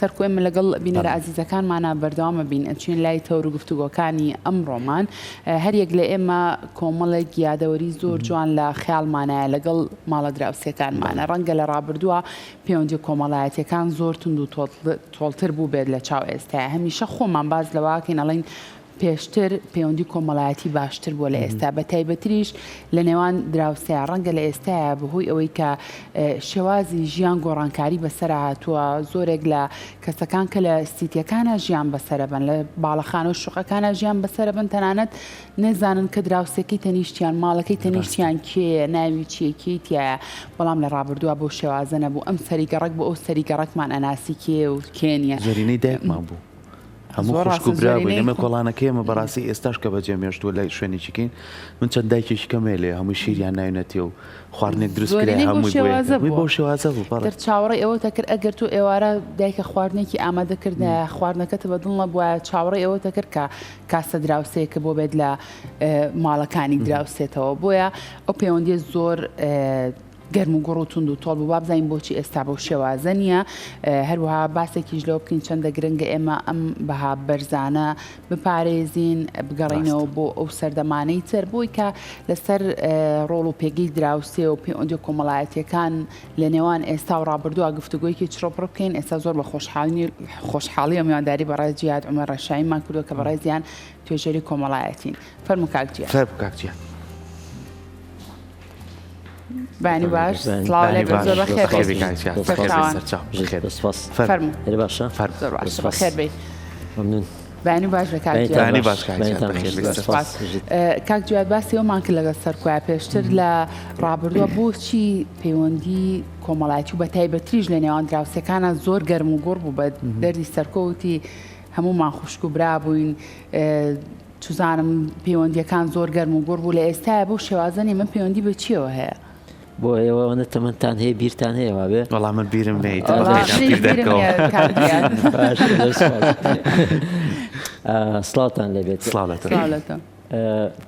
سەرکو ئێمە لەگەڵ بینەرە عەزیزەکانمانە بەردەوامە بین ئەچین لای تەور و گفتوگۆکانی ئەمڕۆمان هەر یەک لە ئێمە کۆمەڵێک یادەوەری زۆر جوان لە خەیاڵمانایە لەگەڵ ماڵە دراوسێکانمانە ڕەنگە لە ڕابردووە پەیوەندی کۆمەڵایەتیەکان زۆر تند و تۆڵتر بوو بێت لە چاو ئێستاە هەمیشە خۆمان باز لەواکەین ئەڵێن پێشتر پەیوەندی کۆمەڵایەتی باشتر بووە لە ئێستا بە تایبەتریش لە نێوان دراوسەیە ڕەنگە لە ئێستاە بەهۆی ئەوەی کە شێوازی ژیان گۆڕانکاری بەسەر هاتووە زۆرێک لە کەسەکان کە لە سیتیەکانە ژیان بەسەرە بن لە باڵەخانە و شوقەکانە ژیان بەسەرە بن تەنانەت نەزانن کە دراوسێکی تەنیشتیان ماڵەکەی تەنیشتیان کێیە ناوی چیەکەی تایە بەڵام لە ڕابردووە بۆ شێوازە نەبوو ئەم سەریگەڕک بۆ ئەو سەریگەڕکمان ئەناسی کێ و کێنیە زۆرینەی دایکمان بوو هەموو خوشک و براوی لەمە کۆڵانەکەیمە بەڕاستی ئێستاش کە بەجێ مێشتووە لای شوێنێکین من چەند دایکێکی کەمێ لێ هەموو شیریان ناوێنێتی و خواردنێک دروستکرێ هەمووی بۆ شێوازە بوو دەر چاوەڕێ ئەوە تەکرد ئەگەر تو ئێوارە دایکە خواردنێکی ئامادەکردە خواردنەکەت بەدڵە بووە چاوەڕێ ئەوە تەکرد کە کاسە دراوسەیەکە بۆ بێت لە ماڵەکانی دراوسێتەوە بۆیە ئەو پەیوەندی زۆر گەرم و گوڕ و تند و تۆڵ بوو وابزانین بۆچی ئێستا بەو شێوازە نییە هەروەها باسێکیش لەوە بکەین چەندە گرنگە ئێمە ئەم بەها بەرزانە بپارێزین بگەڕینەوە بۆ ئەو سەردەمانەی تر بۆی کە لەسەر ڕۆڵ و پێگەی دراوسێ و پەیوەندی کۆمەڵایەتیەکان لە نێوان ئێستا و ڕابردووە گفتوگۆیەکی چڕۆپڕ بکەین ئێستا زۆر بە خۆشحاڵی و میوانداری بەڕای جیهاد عومەر ڕەشاییمان کردووە کە بەڕای زیان توێژەری کۆمەڵایەتین فەرموو کاک جیهاد بانی باش سلااو لێ زۆر بەخێر بەخێر بێ بانی باش لە کاک جواد باسی ئەومان کرد لەگەڵ سەرکوایە پێشتر لە ڕابردووە بۆچی پەیوەندی کۆمەڵایەتی و بە تایبەتریش لە نێوان دراوسەکانە زۆر گەرم و گوڕ بوو بە دەردی سەرکەوتی هەموومان خوشک و برا بووین توزانم پەیوەندیەکان زۆر گەرم و گوڕ بوو لە ئێستاە بۆ شێوازەنی من پەیوەندی بە چیەوە هەیە بۆ ئێوەوە تەمەتان هەیە بیرتان هەیەوە بێ وەڵام من بیرم نەیت سڵاتان لەبێت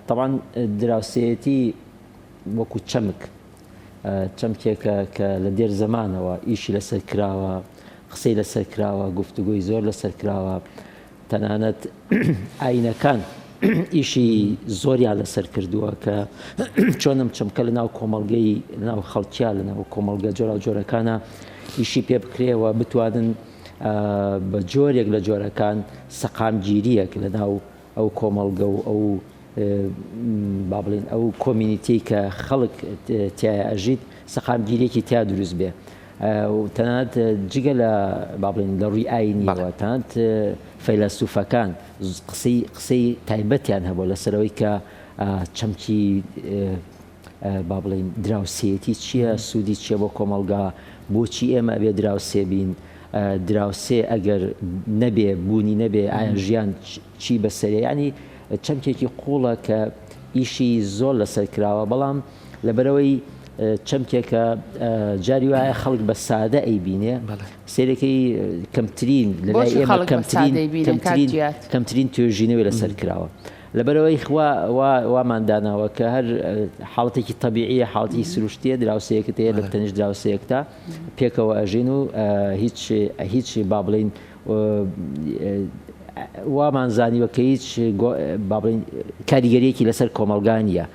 طبعا دراوسێتی وەکو چەمکێکە کە لە دێر زەمانەوە ئیشی لەسەر کراوە قسەی لەسەر کراوە گفتوگۆی زۆر لەسەر کراوە تەنانەت ئاینەکان ئیشی زۆریان لەسەر کردووە کە چۆنم چمکە لە ناو کۆمەڵگەی ناو خەڵکیان لە ناو کۆمەڵگە جۆرا جۆرەکانە ئیشی پێ بکرێەوە بتوانن بە جۆرێک لە جۆرەکان سەقامگیریەک لە ناو ئەو کۆمەڵگە و ئەو با بڵێن ئەو کۆمیونیتی کە خەڵک تایە ئەژیت سەقامگیریەکی تیا دروست بێ و تەنانەت جگە لە با بڵێن لە ڕووی ئاینیەوە تەنانەت فەیلسوفەکان قسەی تایبەتیان هەبوو لەسەرەوەی کە چەمکی با بڵێن دراوسێتی چییە سوودی چییە بۆ کۆمەڵگا بۆچی ئێمە ئەبێ دراوسێ بین دراوسێ ئەگەر نەبێ بوونی نەبێ ئایا ژیان چی بەسەرێ ینی چەمکێکی قوڵە کە ئیشی زۆر لەسەر کراوە بەڵام لەبەرەوەی چەمکێکە جاری وایە خەڵک بە سادە ئەیبینێ سێرەکەی کەمترین لەلای ئێمە کەمترین توێژینەوەی لەسەر کراوە لەبەرەوەی وامانداناوە کە هەر حاڵەتێکی تەبیعیە حاڵەتی سروشتیە دراوسەیەکت هەیە لە تەنیشت دراوسەیەکتا پێکەوە ئەژین و هیچ با بڵێن وامانزانیوە کە هیچ کاریگەریەکی لەسەر کۆمەڵگانیە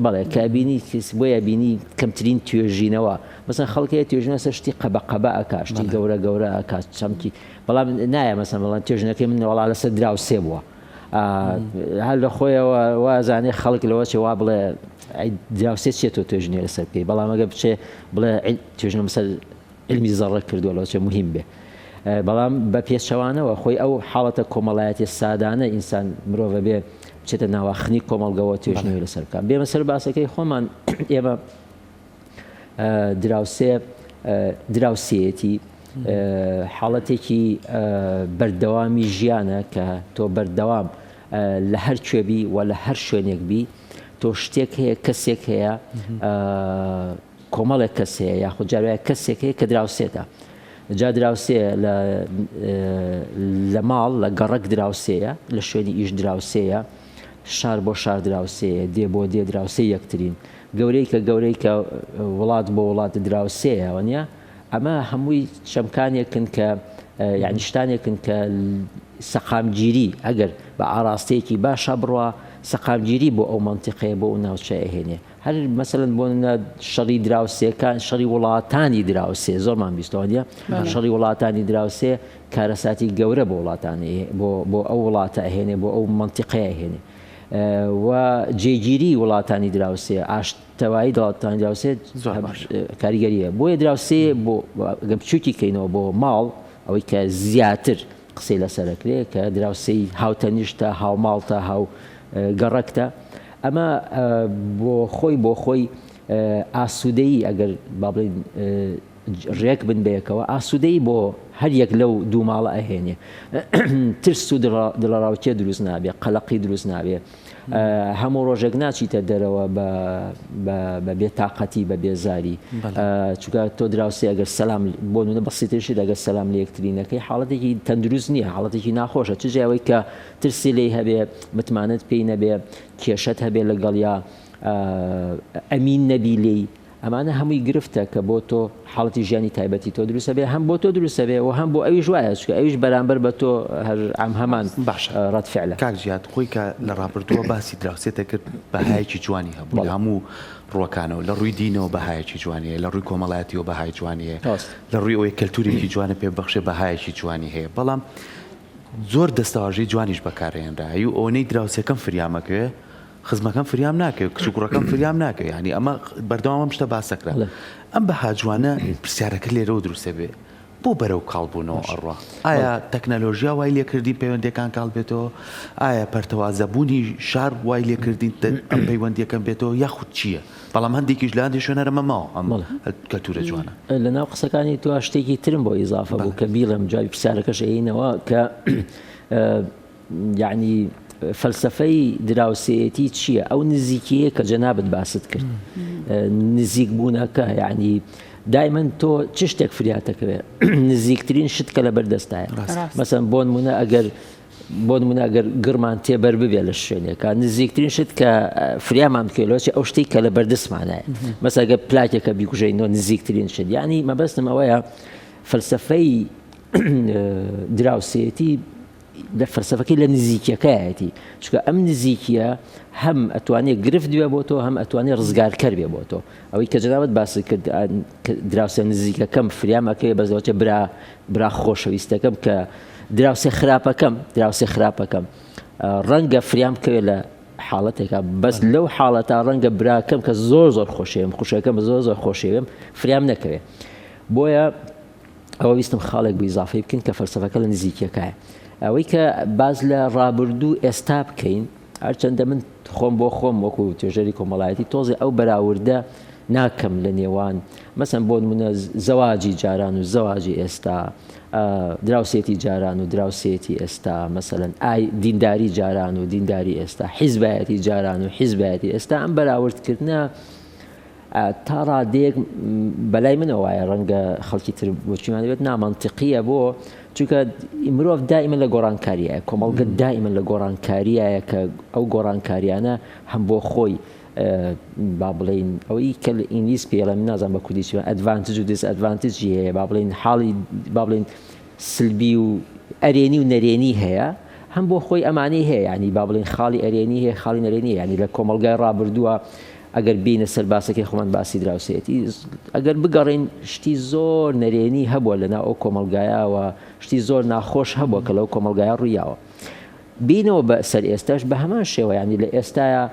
بەڵێ کابینی بۆیە بینی کەمترین توێژینەوە مەسەن خەڵکەیە توێژنە سەر شتی قەبە ئەکا شتی گەورە ئەکات چەمکی بەڵام نایە مەسەن بەڵام توێژنەکەی من وەڵا لەسەر دراوسێ بووە هەر لە خۆیەوە وازانێ خەڵک لەوە چێ وا بڵێ دراوسێ چێتەوە توێژنێ لەسەر بکەی بەڵام ئەگە بچێ بڵێ توێژنە مەسەر علمی زەڕە کردووە لەوە چێ مهم بێ بەڵام بە پێچەوانەوە خۆی ئەو حاڵەتە کۆمەڵایەتی سادانە ئینسان مرۆڤ بێ بچێتە ناوەخنی کۆمەڵگەوە توێژنەوەی لەسەر بکات بێمە سەر باسەکەی خۆمان ئێمە دراوسێتی حاڵەتێکی بەردەوامی ژیانە کە تۆ بەردەوام لە هەر کوێبی و لە هەر شوێنێک بی تۆ شتێک هەیە کەسێک هەیە کۆمەڵێک کەس هەیە یاخود جارایە کەسێک هەیە کە دراوسێتە جا دراوسەیە لە ماڵ لە گەڕک دراوسەیە لە شوێنی ئیش دراوسەیە شار بۆ شار دراوسەیە دێ بۆ دێ دراوسەی یەکترین گەورەی کە وڵات بۆ وڵات دراوسەیە وەنیە ئەمە هەمووی شەمکانێکن کە یعنی شتانێکن کە سەقامگیری ئەگەر بە ئاراستەیەکی باشە بڕوە سەقامگیری بۆ ئەو منتیقەیە بۆ ئەو ناوچە ئەهێنێ هەر مەسەلەن بۆ شەڕی دراوسێکان شەڕی وڵاتانی دراوسێ زۆرمان بیستۆنیە شەڕی وڵاتانی دراوسێ کارەساتی گەورە بۆ وڵاتانی بۆ ئەو وڵاتە ئەهێنێ بۆ ئەو منتیقەیە ئەهێنێ و جێگیری وڵاتانی دراوسێ ئاشتەوایی وڵاتانی دراوسێ کاریگەریە بۆیە دراوسێ بۆ بچووکی کەینەوە بۆ ماڵ ئەوەی کە زیاتر قسەی لەسەرەکرێ کە دراوسەی هاوتەنیشتە هاوماڵتە هاو گەڕەکتە ئەمە بۆ خۆی ئاسوودەیی ئەگەر با بڵین ڕێک بن بەیەکەوە ئاسوودەی بۆ هەر یەک لەو دوو ماڵە ئەهێنێ ترس و دڵەڕاوچێ دروست نابێ قەلەقی دروست نابێ هەموو ڕۆژێک ناچیتە دەرەوە بە بێتاقەتی بە بێزاری چونکە تۆ دراوسێ ئەگەر سەلام بۆ نمونە بەسیترشی ئەگەر سەلام لە یەکترینەکەی حاڵەتێکی تەندروست نییە حاڵەتێکی ناخۆشە چ ئەوەی کە ترسی لێی هەبێ متمانەت پێی نەبێ کێشەت هەبێ لەگەڵیا ئەمین نەبی لێی ئەمانە هەمووی گرفتە کە بۆ تۆ حاڵەتی ژیانی تایبەتی تۆ دروستە بێ هەم بۆ تۆ دروستە بێ و هەم بۆ ئەویش وایە چکە ئەویش بەرامبەر بە تۆ هەمان باشە ڕەتفعلە کاک جیات خۆی کە لە ڕابردووە باسی دراوسێتە کرد بەهایەکی جوانی هەبوو هەموو ڕوەکانەوە لە ڕووی دینەوە بەهایەکی جوانیە لە ڕووی کۆمەڵایەتیەوە بەهای جوانیە لە ڕووی ئەوەی کەلتوریکی جوانە پێبەخشێ بەهایەکی جوانی هەیە بەڵام زۆر دەستەواژەی جوانیش بەکارهێنرا و ئەوەی دراوسەکەم فریامەکەوێ خزمەکەم فریام ناکە کچوکڕەکەم فریام ناکە یعنی ئەمە بەردەوام شتە باسەکرا ئەم بە هاجوانە پرسیارەکە لێرەوە دروستە بێ بۆ بەرەو کاڵبوونەوە ئەڕوا ئایا تەکنەلۆژیا وای لێکردین پەیوەندیەکان کاڵ بێتەوە ئایا پەرتەوازەبوونی شار وای لێکردین ئەم پەیوەندیەکەم بێتەوە یاخود چییە بەڵام هەندێکیش لە هەندێک شوێنەرە مەماوە ئەم کەلتورە جوانە لەناو قسەکانی تو شتێکی ترم بۆ ئیزافە بوو کە بیڵم جوابی پرسیارەکەش ئەینەوە کە یعنی فەلسفەی دراوسێتی چییە ئەو نزیکیە کە جەنابەت باست کرد نزیک بوونەکە یعنی دایمەن تۆ چ شتێک فریاتەکەوێ نزیکترین شت کە لە بەردەستایە مەسەن بۆ نمونە ئەگەر گڕمان تێبەر ببێ لە شوێنێکە نزیکترین شت کە فریامان بکەوێت ئەو شتێک کە لە بەردەستمانایە مەسە ئەگەر پلاکێکە بیکوژێنەوە نزیکترین شت یعنی مەبەستم ئەوەیە فەلسفەی دراوسێتی لە فەلسفەکەی لە نزیکیەکەیەتی چونکە ئەم نزیکیە هەم ئەتوانێت گرفت بێ بۆ تۆ هەم ئەتوانێت ڕزگارکەر بێ بۆ تۆ ئەوەی کە جەنابەت باسی کرد دراوسێ نزیکەکەم فریامەکەی بەزەوەچە برا خۆشەویستەکەم کە دراوسێ خراپەکەم ڕەنگە فریم بکەوێ لە حاڵەتێکە بەس لەو حاڵەتە ڕەنگە براکەم کە زۆر خۆشەوێم خوشەکەم زۆر خۆشەوێم فریم نەکەوێ بۆیە ئەوە ویستم خاڵێک بۆ ئیزافەی بکەین کە فەلسفەکە لە نزیکیەکەیە ئەوەی کە باز لە ڕابردوو ئێستا بکەین هەرچەندە من خۆم بۆ خۆم وەکو توێژەری کۆمەڵایەتی تۆزی ئەو بەراوردە ناکەم لە نێوان مەسەن بۆ نمونە زەواجی جاران و زەواجی ئێستا دراوسێتی جاران و دراوسێتی ئێستا مەسەلەن دینداری جاران و دینداری ئێستا حیزبایەتی جاران و حیزبایەتی ئێستا ئەم بەراوردکردنە تا ڕادێک بەلای منەوە وایە ڕەنگە خەڵکی تر بۆچیمان دەبێت نامەنتیقیە بۆ چونکە مرۆڤ دائیمەن لە گۆڕانکاریایە کۆمەڵگە دائیمەن لە گۆڕانکاریایە کە ئەو گۆڕانکاریانە هەم بۆ خۆی با بڵین ئەوەی کە لە ئینگلیز پێڵە من نازانم بە کوردی ئەدڤانتج و دیسئەدڤانتجی هەیە با بڵین حاڵی با بڵین سلبی و ئەرێنی و نەرێنی هەیە هەم بۆ خۆی ئەمانەی هەیە ینی با بڵین خاڵی ئەرێنی هەیە خاڵی نەرێنی ینی لە کۆمەڵگای ڕابردووە ئەگەر بینە سەر باسەکەی خۆمان باسی دراوسێتی ئەگەر بگەڕین شتی زۆر نەرێنی هەبووە لەناو ئەو کۆمەلگایەوە شتی زۆر ناخۆش هەبووە کە لەو کۆمەلگایە ڕوویاوە بینەوە بە سەر ئێستاش بە هەمان شێوە ینی لە ئێستاە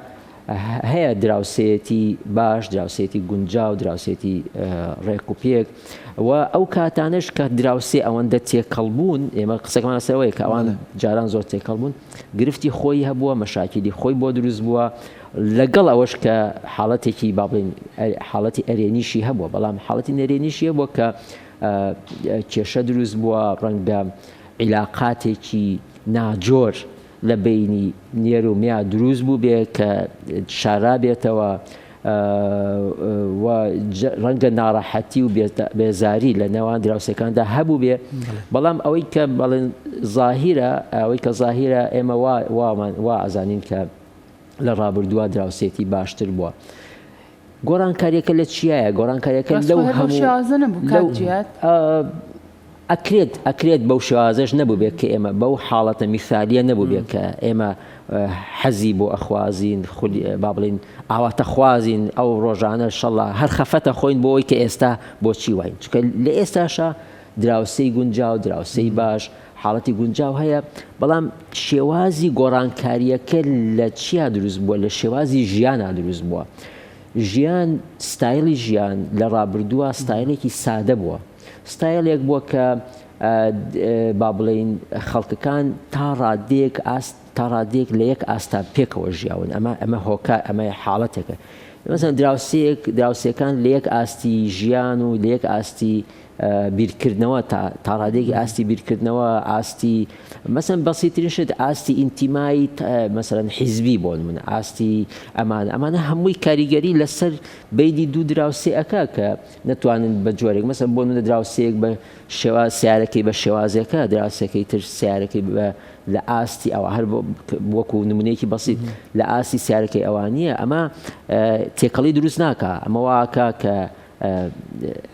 هەیە دراوسێتی باش دراوسێتی گونجاو دراوسێتی ڕێک و پێک و ئەو کاتانش کە دراوسێ ئەوەندە تێکەڵبوون ئێمە قسەکەمان لەسەرەوەی کە ئەوان جاران زۆر تێکەڵبوون گرفتی خۆی هەبووە مەشاکیلی خۆی بۆ دروست بووە لەگەڵ ئەوەش کە حاڵەتێکی با بڵین حاڵەتی ئەرێنیشی هەبووە بەڵام حاڵەتی نەرێنیشی هەبووە کە کێشە دروست بووە ڕەنگە عیلاقاتێکی ناجۆر لە بینی نێر و میا دروست بوو بێ کە شارا بێتەوە و ڕەنگە ناڕەحەتی و بێزاری لە نێوان دراوسەکاندا هەبوو بێ بەڵام ئەوەی کە بەڵێن زاهیرە ئەوەی کە زاهیرە ئێمە وا ئەزانین کە لە ڕابردووە دراوسێتی باشتر بووە گۆڕانکاریەکە لە چیایە گۆڕانکاریەکە لەو ئەکرێت بەو شێوازەش نەبوو بێت کە ئێمە بەو حاڵەتە میثالیە نەبوو بێت کە ئێمە حەزی بۆ ئەخوازین با بڵین ئاواتە خوازین ئەو ڕۆژانە شەڵا هەر خەفەتە خۆین بۆ ئەوەی کە ئێستا بۆچی واین چونکە لە ئێستاشە دراوسەی گونجاو دراوسەی باش حاڵەتی گونجاو هەیە بەڵام شێوازی گۆڕانکاریەکە لە چیا دروست بووە لە شێوازی ژیانە دروست بووە ژیان ستایلی ژیان لە ڕابردووە ستایلێکی سادە بووە ستایلێک بووە کە با بڵین خەڵکەکان تا ڕادێک لە یەک ئاستا پێکەوە ژیاون ئەمە هۆکە ئەمە حاڵەتێکە مەسەن دراوسەکان لە یەک ئاستی ژیان و لە یەک ئاستی بیرکردنەوە تا ڕادێکی ئاستی بیرکردنەوە ئاستی مەسەن بەسیترین شت ئاستی ئینتیمایی مەسەرەن حیزبی بۆن من ئاستی ئەمانە هەمووی کاریگەری لەسەر بەیدی دوو دراوسێکە کە نەتوانن بە جۆرێک مەسەن بۆ منە دراوسەیەک بە شێواز سیارەکەی بە شێوازەکە دراوسەکەی تر سیارەکەی لە ئاستی ئەوە هەر وەکو نمونەیەکی بەسیط لە ئاستی سیارەکەی ئەوانیە ئەمە تێکەڵی دروست ناکە ئەمە واکە کە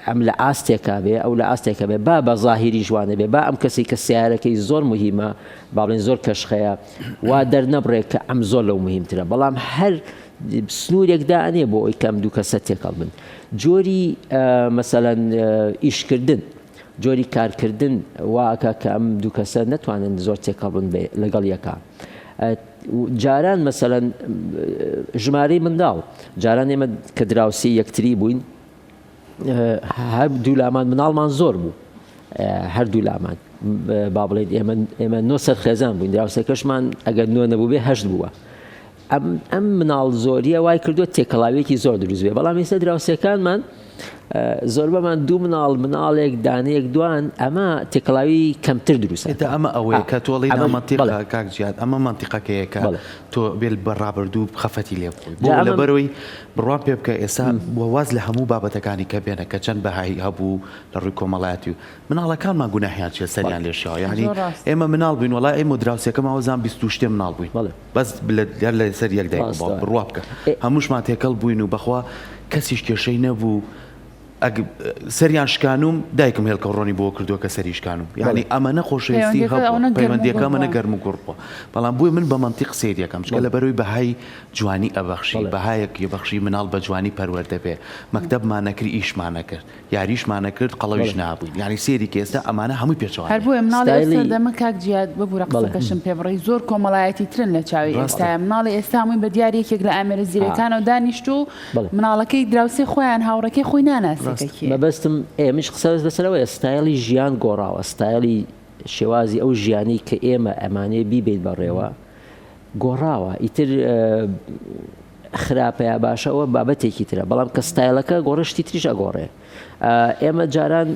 ئەم لە ئاستێکا بێ ئەو لە ئاستێکە بێ با بە ظاهیری جوانە بێ با ئەم کەسی کە سیارەکەی زۆر مهمە با بڵێن زۆر کەشخەیە وا دەرنەبڕێت کە ئەم زۆر لەو مهمترە بەڵام هەر سنوورێکدا ئەنێ بۆ ئەوی کەم دوو کەسە تێکەڵ بن جۆری مەسەلەن ئیشکردن جۆری کارکردن واکە کە ئەم دوو کەسە نەتوانن زۆر تێکەڵ بن لەگەڵ یەکە جاران مەسەلەن ژمارەی منداڵ جاران ئێمە کە دراوسی یەکتری بووین هەر دوو لامان مناڵمان زۆر بوو هەردوو لامان با بڵێت ئێمە 900 خێزان بووین دراوسەکەشمان ئەگەر 9 نەبوو بێ 8 بووە ئەم مناڵ زۆریە وای کردووە تێکەڵاویەکی زۆر دروست بێ بەڵام ئێستا دراوسەکانمان زۆر بەمان دوو مناڵێک دانەیەک دوان ئەمە تێکەڵاوی کەمتر دروستە ئەمە ئەوەیە کە تۆڵی منتیقە کاک جیاد ئەمە منتیقەکەیەکە تۆ بێت بەڕابردوو خەفەتی لێ بخۆی بۆ لەبەرەوەی بڕوان پێ بکە ئێستا واز لە هەموو بابەتەکانی کە بێنە کە چەند بەهای هەبوو لە ڕووی کۆمەڵایەتی و مناڵەکانمان گوناحیان چێ سەریان لێشەوە یعنی ئێمە مناڵ بووین وڵای ئێمە دراوسێکەم ئەوزان 20 مناڵ بووین بەس لە سەر یەک دایک بڕوا بکە هەمووشمان تێکەڵ بووین و بەخوا کەسیش کێشەی نەبوو سەریان شکانوم دایکم هێلکەڕۆنی بۆ کردووە کە سەری شکانوم یعنی ئەمە نەخۆشەویستی هەبوو پەیوەندیەکە منە گەرم و گوڕ بووە بەڵام بووی من بە منتیق سێریەکەم چکە لەبەرەوەی بەهای جوانی ئەبەخشی بەهایەک یەبەخشی مناڵ بە جوانی پەروەردە بێ مەکتەبمان نەکرد ئیشمان نەکرد یاریشمان نەکرد قەڵەویش نابووین یعنی سێری کە ئێستا ئەمانە هەمووی پێچەوە هەر بۆیە مناڵی سەردەمە کاک جیاد ببوورە قسەکەشم پێ بڕی زۆر کۆمەڵایەتی ترن لە چاوی ئێستایە مناڵی ئێستا هەمووی بە دیارێکێک لە ئامێرە زیرەکانەوە دانیشتو مناڵەکەی دراوسێ خۆیان هاوڕەکەی خۆی ناناسێتێکی ئێمەش قسە لەسەرەوەی ستایلی ژیان گۆڕاوە ستایلی شێوازی ئەو ژیانی کە ئێمە ئەمانەیە بیبێت بەڕێوە گۆڕاوە ئیتر خراپەیە باشەوە بابەتێکی ترە بەڵام کە ستایلەکە گۆڕشتی تریش ئەگۆڕێ ئێمە جاران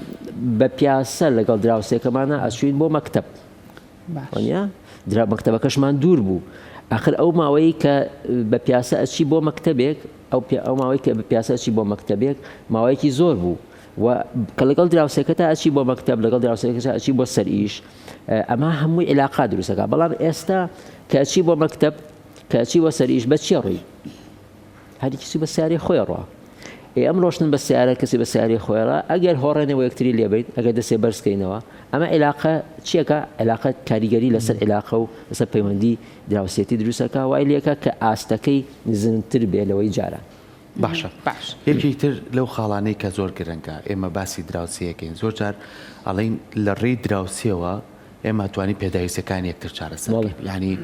بە پیاسە لەگەڵ دراوسێکەمانە ئەچوین بۆ مەکتەب مەکتەبەکەشمان دوور بوو ئاخر ئەو ماوەی کە بە پیاسە ئەچی بۆ مەکتەبێک ئەو ماوەی کە بە پیاسە ئەچی بۆ مەکتەبێک ماوەیەکی زۆر بوو و کە لەگەڵ دراوسێکە تا ئەچی بۆ مەکتەب لەگەڵ دراوسێکە ئەچی بۆ سەر ئیش ئەمە هەمووی علاقا دروستەکە بەڵام ئێستا کە ئەچی بۆ مەکتەب کە ئەچی بۆ سەر ئیش بە چی ڕووی هەر کەسی بە سیارەی خۆی ڕوا ئەم ڕۆشتن بە سیارە کەسی بە سیارەی خۆیڕا ئەگەر هۆڕێنەوە یەکتری لێبیت ئەگەر دەسێ بەرزکەینەوە ئەمە علاقە چیەکە علاقە کاریگەری لەسەر علاقە و لەسەر پەیوەندی دراوسێتی دروستەکە وای لێکە کە ئاستەکەی نزنتر بێ لەوەی جارە باشە یەکی تر لەو خاڵانەی کە زۆر گرنگە ئێمە باسی دراوسەیەکەین زۆر جار ئەڵین لە ڕێی دراوسێەوە ئێمە توانی پێداویستەکانی یەکتر چارەسەر ینی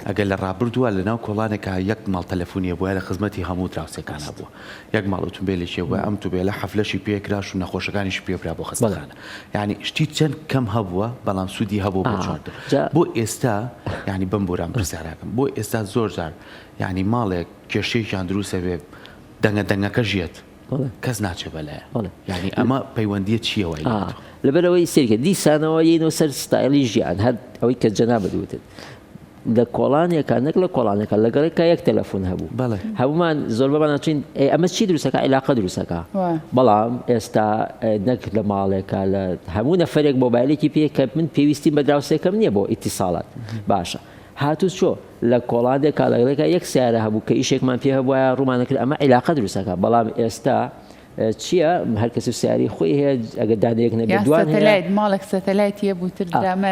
ئەگەر لە ڕابردووە لە ناو کۆڵانێکە یەک ماڵ تەلەفۆنیە بووە لە خزمەتی هەموو دراوسەکان هەبووە یەک ماڵ ئۆتۆمبیلێکی بووە ئەم تو بێ لە حەفلەشی پێکراش و نەخۆشەکانیش پێبرا بۆ خستەخانە یعنی شتی چەند کەم هەبووە بەڵام سوودی هەبوو بۆ چواردن بۆ ئێستا یعنی بم بۆران پرسیارەکەم بۆ ئێستا زۆر جار یعنی ماڵێک کێشەیەکیان دروستە بێ دەنگەکە ژێت کەس ناچێ بەلایە یعنی ئەمە پەیوەندیە چیەوەی لەبەرەوەی سێرکە دیسانەوە یەنەوە سەر ستایلی ژیان هەر ئەوەی کە جەنا بەدوتت لە کۆڵانێکە نەک لە کۆڵانێکە لەگەڵێکە یەک تەلەفۆن هەبوو هەمومان زۆر بەمانچین ئەمە چی دروستەکە عیلاقە دروستەکە بەڵام ئێستا نەک لە ماڵێکە لە هەموو نەفرێک مۆبایلێکی پێ کە من پێویستی بە دراوسێکەم نییە بۆ ئیتیساڵات باشە هاتوو چۆ لە کۆڵادێک کاڵەکە یەک سیارە هەبوو کە ئیشێکمان پێ هەبووە ڕوومانەکرد ئەمە عیلاقە دروستەکە بەڵام ئێستا چییە هەر کەس سیاری خۆی هەیە ئەگەر دادەیەک نەبێت دوان ماڵێک سەتەلایتیە بووتر درامە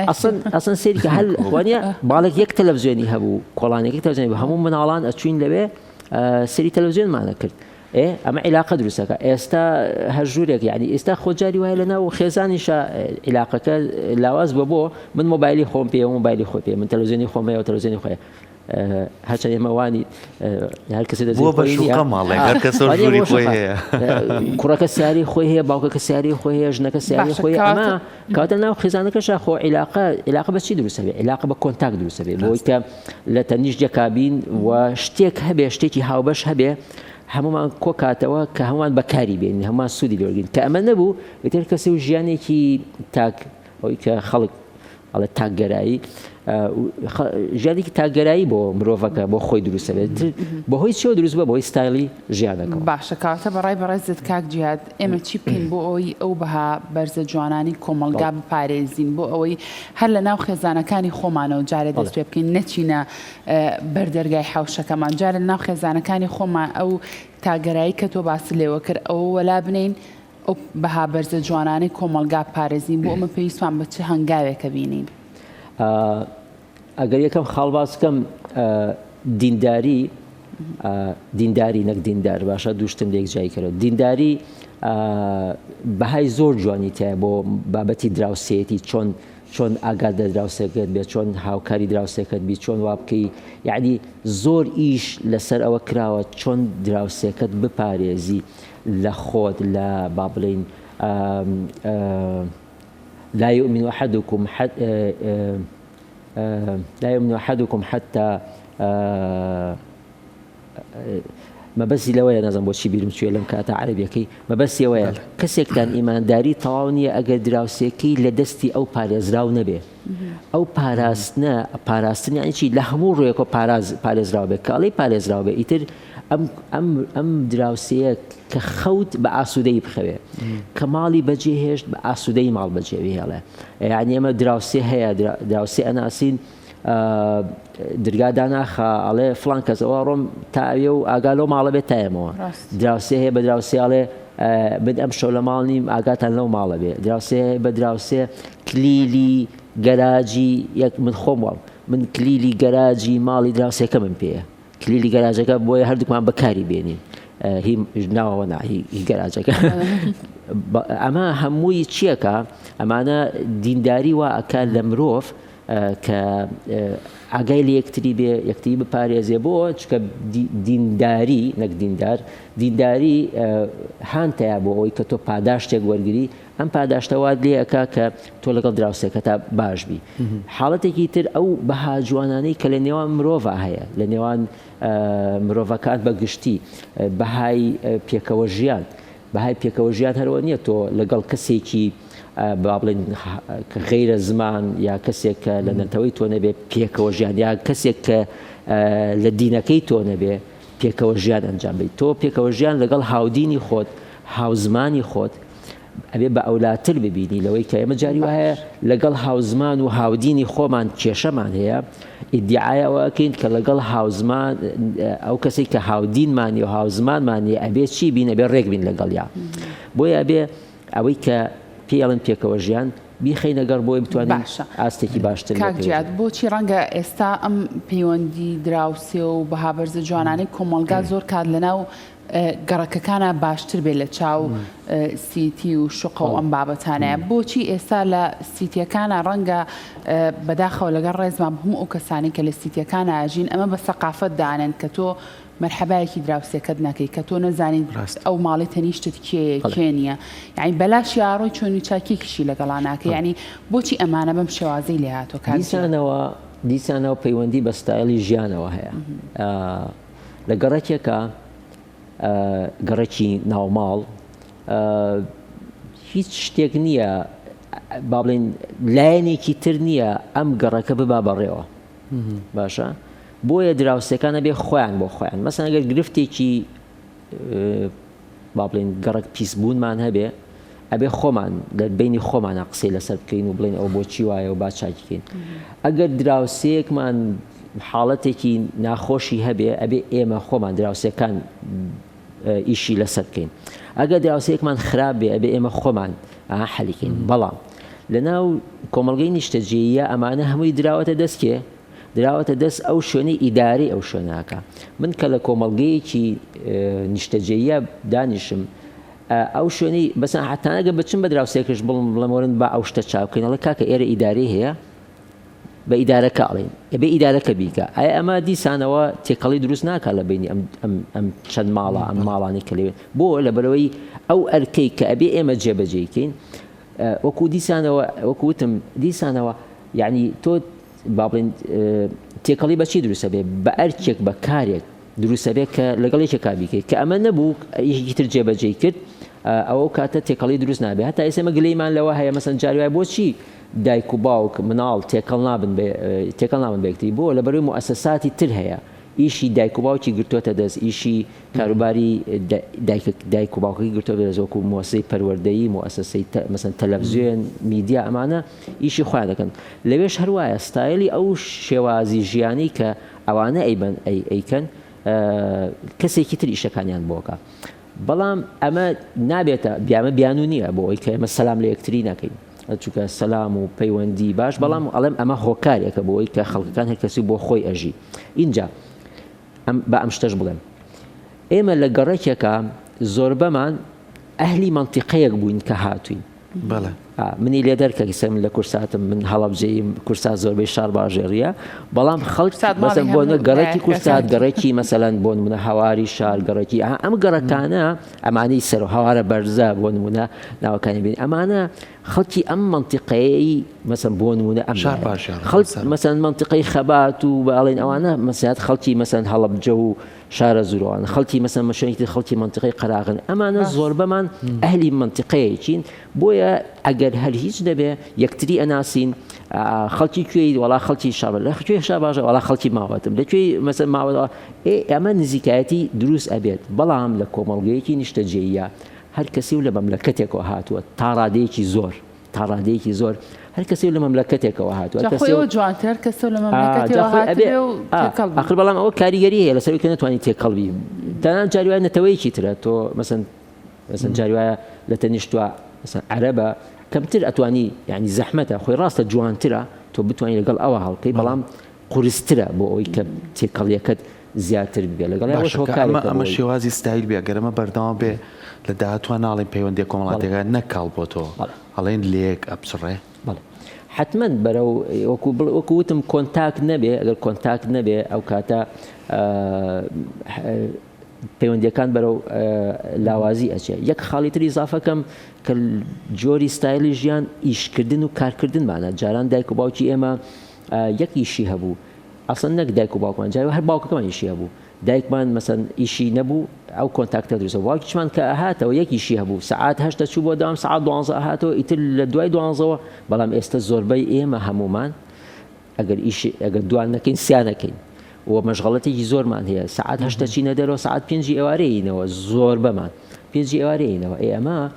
ئەسڵ سێری کە هەل وانە باڵێک یەک تەلەڤیزیۆنی هەبوو کۆڵانێکی تەلەڤیزیۆنی بوو هەموو مناڵان ئەچوین لەوێ سەری تەلەڤیزیۆنمانە کرد ئەمە عیلاقە دروستەکە ئێستا هەر ژوورێک یعنی ئێستا خۆجاری وایە لەناو خێزانیشە عیلاقەکە لاواز بۆ من مۆبایلی خۆم پێ مۆبایلی خۆ پێ من تەلەڤیزیۆنی خۆمەیە و تەلەڤیزیۆنی خۆیە هەرچەند ئێمەوانی هەر کەسێ کوڕەکە سیاری خۆی هەیە باوکەکە سیاری خۆی هەیە ژنەکە سیاری خۆی ئەمە کاتە ناو خێزانەکەش خۆ عیلاقە بە چی دروستە بێ عیلاقە بە کۆنتاک دروستە بێ بۆی کە لە تەنیشت جێکابین و شتێک هەبێ شتێکی هاوبەش هەبێ هەمومان کۆکاتەوە کە هەمومان بەکاری بێن هەمومان سوودی لێوەرگین کە ئەمە نەبوو ئیتر کەسێ و ژیانێکی تاک ئەوەی کە خەڵک ئەڵێ تاکگەرایی ژیانێکی تاگەرایی بۆ مرۆڤەکە بۆ خۆی دروستە بێت بەهۆی چێوە دروست بە بۆی ستایلی ژیانەکە باشە کاتە بەڕای بەڕێزت کاک جیاد ئێمە چی بکەین بۆ ئەوەی ئەو بەها بەرزە جوانانی کۆمەلگا بپارێزین بۆ ئەوەی هەر لە ناو خێزانەکانی خۆمانەوە جارێ دەست پێ بکەین نەچینە بەردەرگای حوشەکەمان جارە ناو خێزانەکانی خۆمان ئەو تاگەرایی کە تۆ باسی لێوە کرد ئەوە وەلا بنین ئەو بەها بەرزە جوانانی کۆمەلگا پارێزین بۆ ئەمە پێویستمان بە چه هەنگاوێکە بینین ئەگەر یەکەم خاڵباز بکەم دینداری نەک دیندار باشە دووشتم لێک جای کردەوە دینداری بەهای زۆر جوانی تایە بۆ بابەتی دراوسێتی چۆن ئاگات لە دراوسێکت بێت چۆن هاوکاری دراوسێکت بی چۆن وا بکەی یعنی زۆر ئیش لەسەر ئەوە کراوە چۆن دراوسێکت بپارێزی لە خۆت لە با بڵێن لا يؤمن أحدكم حتى مەبەستی لەوەیە نەزم بۆچی بیرم چوێ لەم کاتە عەرەبیەکەی مەبەستی ئەوەیە کەسێکتان ئیمانداری تەواو نییە ئەگەر دراوسێکەی لە دەستی ئەو پارێزراو نەبێ ئەو پاراستن یعنی چی لە هەموو ڕوویەکە پارێزراو بێت کە ئەڵێ پارێزراو بێ ئیتر ئەم دراوسەیە کە خەوت بە ئاسوودەی بخەوێ کە ماڵی بەجێهێشت بە ئاسوودەی ماڵ بەجێوی هێڵێ یعنی ئەمە دراوسێ هەیە دراوسێ ئەناسین درگاداناخە ئەڵێ فڵان کەسەوە ڕۆم تاوێ و ئاگالۆ ماڵە بێت تایەمەوە دراوسێ هەیە بە دراوسێ ئەڵێ بد ئەم شەو لە ماڵ نیم ئاگاتان لەو ماڵە بێ دراوسێ بە دراوسێ کلیلی گەراجی یەک من خۆم وڵ من کلیلی گەراجی ماڵی دراوسێکە من پێیە کلیلی گەراجەکە بۆیە هەردووکمان بەکاری بێنین هی ناوەوە ناهی گەراجەکە ئەمە هەمووی چیەکە ئەمانە دینداری وا ئەکا لە مرۆڤ کە ئاگای لە یەکتری بێ یەکتری بپارێزێ بۆ چکە دینداری نەک دینداری هانتەیە بۆ ئەوی کە تۆ پاداشتێک وەرگری ئەم پاداشتەوات لێ ئەکا کە تۆ لەگەڵ دراوسێکەکە باش بی حاڵەتێکی تر ئەو بەها جوانانەی کە لە نێوان مرۆڤ هەیە لە نێوان مرۆڤەکان بەگشتی بەهای پێکەوە ژیان بەهای پێکەوە ژیان هەرەوە نییە تۆ لەگەڵ کەسێکی با بڵێن غەیرە زمان یا کەسێک کە لە نەتەوەی تۆ نەبێ پێکەوە ژیان یا کەسێک کە لە دینەکەی تۆ نەبێ پێکەوە ژیان ئەنجام بیت تۆ پێکەوە ژیان لەگەڵ هاودینی خۆت هاوزمانی خۆت ئەبێ بە ئەولاتر ببینی لەوەی کە ئێمە جاری وایە لەگەڵ هاوزمان و هاودینی خۆمان کێشەمان هەیە ئیدعایەوە ئەکەین کە لەگەڵ هاوزمان ئەو کەسێک کە هاودینمانی و هاوزمانمانی ئەبێ چی بین ئەبێ ڕێک بین لەگەڵیا بۆیە ئەبێ ئەوەی کە پێڵن پێکەوە ژیان بیخەینەگەر بۆی بتوانین ئاستێکی باشتر کاکجیات بۆچی ڕەنگە ئێستا ئەم پەیوەندی دراوسێ و بەها بەرزە جوانانەی کۆمەلگا زۆر کات لەناو گەڕەکەکانە باشتر بێت لە چاو سیتی و شوقە و ئەم بابەتانەیە بۆچی ئێستا لە سیتیەکانە ڕەنگە بەداخەوە لەگەڵ ڕێزمان هەموو ئەو کەسانی کە لە سیتیەکانە ئاژین ئەمە بە سەقافەت دانن کە تۆ مەرحەبایەکی دراوسێکەت نەکەی کە تۆ نەزانین ئەو ماڵی تەنیشتت کێ نییە یعنی بەلاش یاڕۆی چۆنی چاکێکیشی لەگەڵا ناکە یعنی بۆچی ئەمانە بەم شێوازەی لێ هاتۆ دیسانەوە پەیوەندی بە ستایلی ژیانەوە هەیە لە گەڕێکێکە گەڕێکی ناوماڵ هیچ شتێک نییە با بڵێن لایەنێکی تر نییە ئەم گەڕەکە ببا بەڕێوە باشە بۆیە دراوسەکانە بێ خۆیان بۆ خۆیان مەسەن ئەگەر گرفتێکی با بڵێن گەڕک پیسبوونمان هەبێ ئەبێ خۆمان بینی خۆمانە قسەی لەسەر بکەین و بڵێن ئەو بۆچی وایە و با چاکیکەین. ئەگەر دراوسەیەکمان حاڵەتێکی ناخۆشی هەبێ ئەبێ ئێمە خۆمان دراوسەکان ئیشی لەسەر بکەین. ئەگەر دراوسەیەکمان خراپ بێ ئەبێ ئێمە خۆمان حەلیکەین. بەڵام لەناو کۆمەڵگەی نیشتەجێیە ئەمانە هەمووی دراوەتە دەستکێ دراوەتە دەست ئەو شوێنەی ئیداری ئەو شوێناکە. من کە لە کۆمەڵگەیەکی نیشتەجێیە دانیشم ئەو شوێنی بەسەن حتانەگە بچم بە دراوسێکش بڵێمەوەرن با ئەو شتە چاوکەینەڵە کاکە ئێرە ئیداری هەیە بە ئیدارەکە ئەڵێن ئەبێ ئیدارەکە بیکە. ئایا ئەمە دیسانەوە تێکەڵی دروست ناکات لە بینی ئەم چەند ماڵە ئەم ماڵانی کە لەوێن بۆ لەبەرەوەی ئەو ئەرکەی کە ئەبێ ئێمە جێبەجێکەین وەکو دیسانەوە وەکوتم دیسانەوە یعنی تۆ با بڵێن تێکەڵی بەچی دروستە بێ بە ئەرکێک بە کارێک دروستە بێت کە لەگەڵ یەکێکا بیکەیت کە ئەمە نەبوو یەکی تر جێبەجێ کرد ئەوە کاتە تێکەڵی دروست نابێت. هەتا ئێستا گلەیمان لەوە هەیە مەسەن جاری وایە بۆچی دایک و باوک مناڵ تێکەڵ نابن بێکتی بۆ لەبەروی موسەساتی تر هەیە ئیشی دایک و باوکی گرتوۆتە دەست ئیشی کاروباری دایک و باوکی گرتوۆتە دەست وەکو موسەسەی پەروەردەیی موسەسەی مەسەن تەلەڤیزیۆن میدیا ئەمانە ئیشی خۆیان دەکەن. لەوێش هەروایە ستایلی ئەو شێوازی ژیانی کە ئەوانە ئەیکەن کەسێکی تر ئیشەکانیان بۆکە. بەڵام ئەمە نابێتە بیامە بیان و نییە بۆ ئەوی کە ئێمە سەلام لە یەکتری نەکەین چونکە سەلام و پەیوەندی باش بەڵام ئەڵێم ئەمە هۆکارێکە بۆ ئەوی کە خەڵکەکان هەر کەسی بۆ خۆی ئەژی. اینجا بە ئەم شتەش بڵێم ئێمە لە گەڕێکێکە زۆربەمان ئەهلی مەنتیقەیەک بووین کە هاتووین. بەڵێ منی لێ دەرکە من لە کورساتم من هەڵەبجەیم کورسات زۆربەی شار باژێریە بەڵام خەڵک بۆ گەڕێکی کورسات گەڕێکی مەسەلەن بۆ نمونە هەواری شار گەڕێکی ئەم گەڕەکانە ئەمانەی سەر و هەوارە بەرزە بۆ نمونە ناوەکانی بین ئەمانە خەڵکی ئەم مەنتیقەیەی مەسەن بۆ نمونە ئەم خەڵک مەسەن مەنتیقەی خەبات و بەڵێن ئەوانە مەسەلات خەڵکی مەسەن هەڵەبجە و شارە زورۆوان خەڵکی مەسەن مەشێنێکی خەڵکی مەنتیقەی قەراغن ئەمانە زۆربەمان ئەهلی مەنتیقەیەکین بۆیە ئەگەر هەر هیچ دەبێ یەکتری ئەناسین خەڵکی کوێی وڵا خەڵکی شابە لە کوێ شاباژە وڵا خەڵکی ماوەتم لەکوێ مەسەن ماوەتەوە ئەمە نزیکایەتی دروست ئەبێت. بەڵام لە کۆمەڵگەیەکی نیشتەجێیە هەر کەسی و لە مەملەکەتێکەوە هاتووە تا ڕادەیەکی زۆر هەر کەسی لە مەملەکەتێکەوە هاتووە جوانتر کەس لە مەملەکەتەوە آخر بەڵام ئەوە کاریگەری هەیە لەسەر کە نەتوانانی تێکەڵبی تەنان جاری وایە نەتەوەیەکی ترە تۆ مەسەن جاری وایە لە تەنیشتووە مەسەن عەرەبە کەمتر ئەتوانی یعنی زەحمەتە خۆی ڕاستە جوانترە تۆ بتوانانی لەگەڵ ئەوە هەڵکەی بەڵام قورسترە بۆ ئەوەی کە تێکەڵیەکەت زیاتر بێ لەگەڵ ئەمە شێوازی ستایل بێ گەرەمە بەردەوام بێ لە داهاتوان ناڵێن پەیوەندی کۆمەڵاتێکە نەکاڵ بۆ تۆ ئەڵێن لێک ئەبچڕێ حتمما بەرەو وەکووتم کۆنتاکت نەبێ ئەگەر کۆنتاکت نەبێ ئەو کاتە پەیوەندیەکان بەرەو لاوازی ئەچێ. یەک خاڵی تری ئیزافەکەم کە جۆری ستایلی ژیان ئیشکردن و کارکردنمانە جاران دایک و باوکی ئێمە یەک ئیشی هەبوو ئەسڵ نەک دایک و باوکمان جای هەر باوکەکەمان ئیشی هەبوو دایکمان مەسەن ئیشی نەبوو ئەو کۆنتاکتە دروستە باوکیشمان کە ئەهاتەوە یەکیشی هەبوو سعات 8 چوو بۆ دام سعات 12 ئەهاتەوە ئیتر لە دوای 12ەوە بەڵام ئێستا زۆربەی ئێمە هەمومان ئەگەر دوان نەکەین سیان نەکەین و مەشغەڵەتێکی زۆرمان هەیە سعات 8 چینە دەرەوە سعات 5 ئێوارەیەینەوە زۆر بەمان 5 ئێوارەیەینەوە ئەمە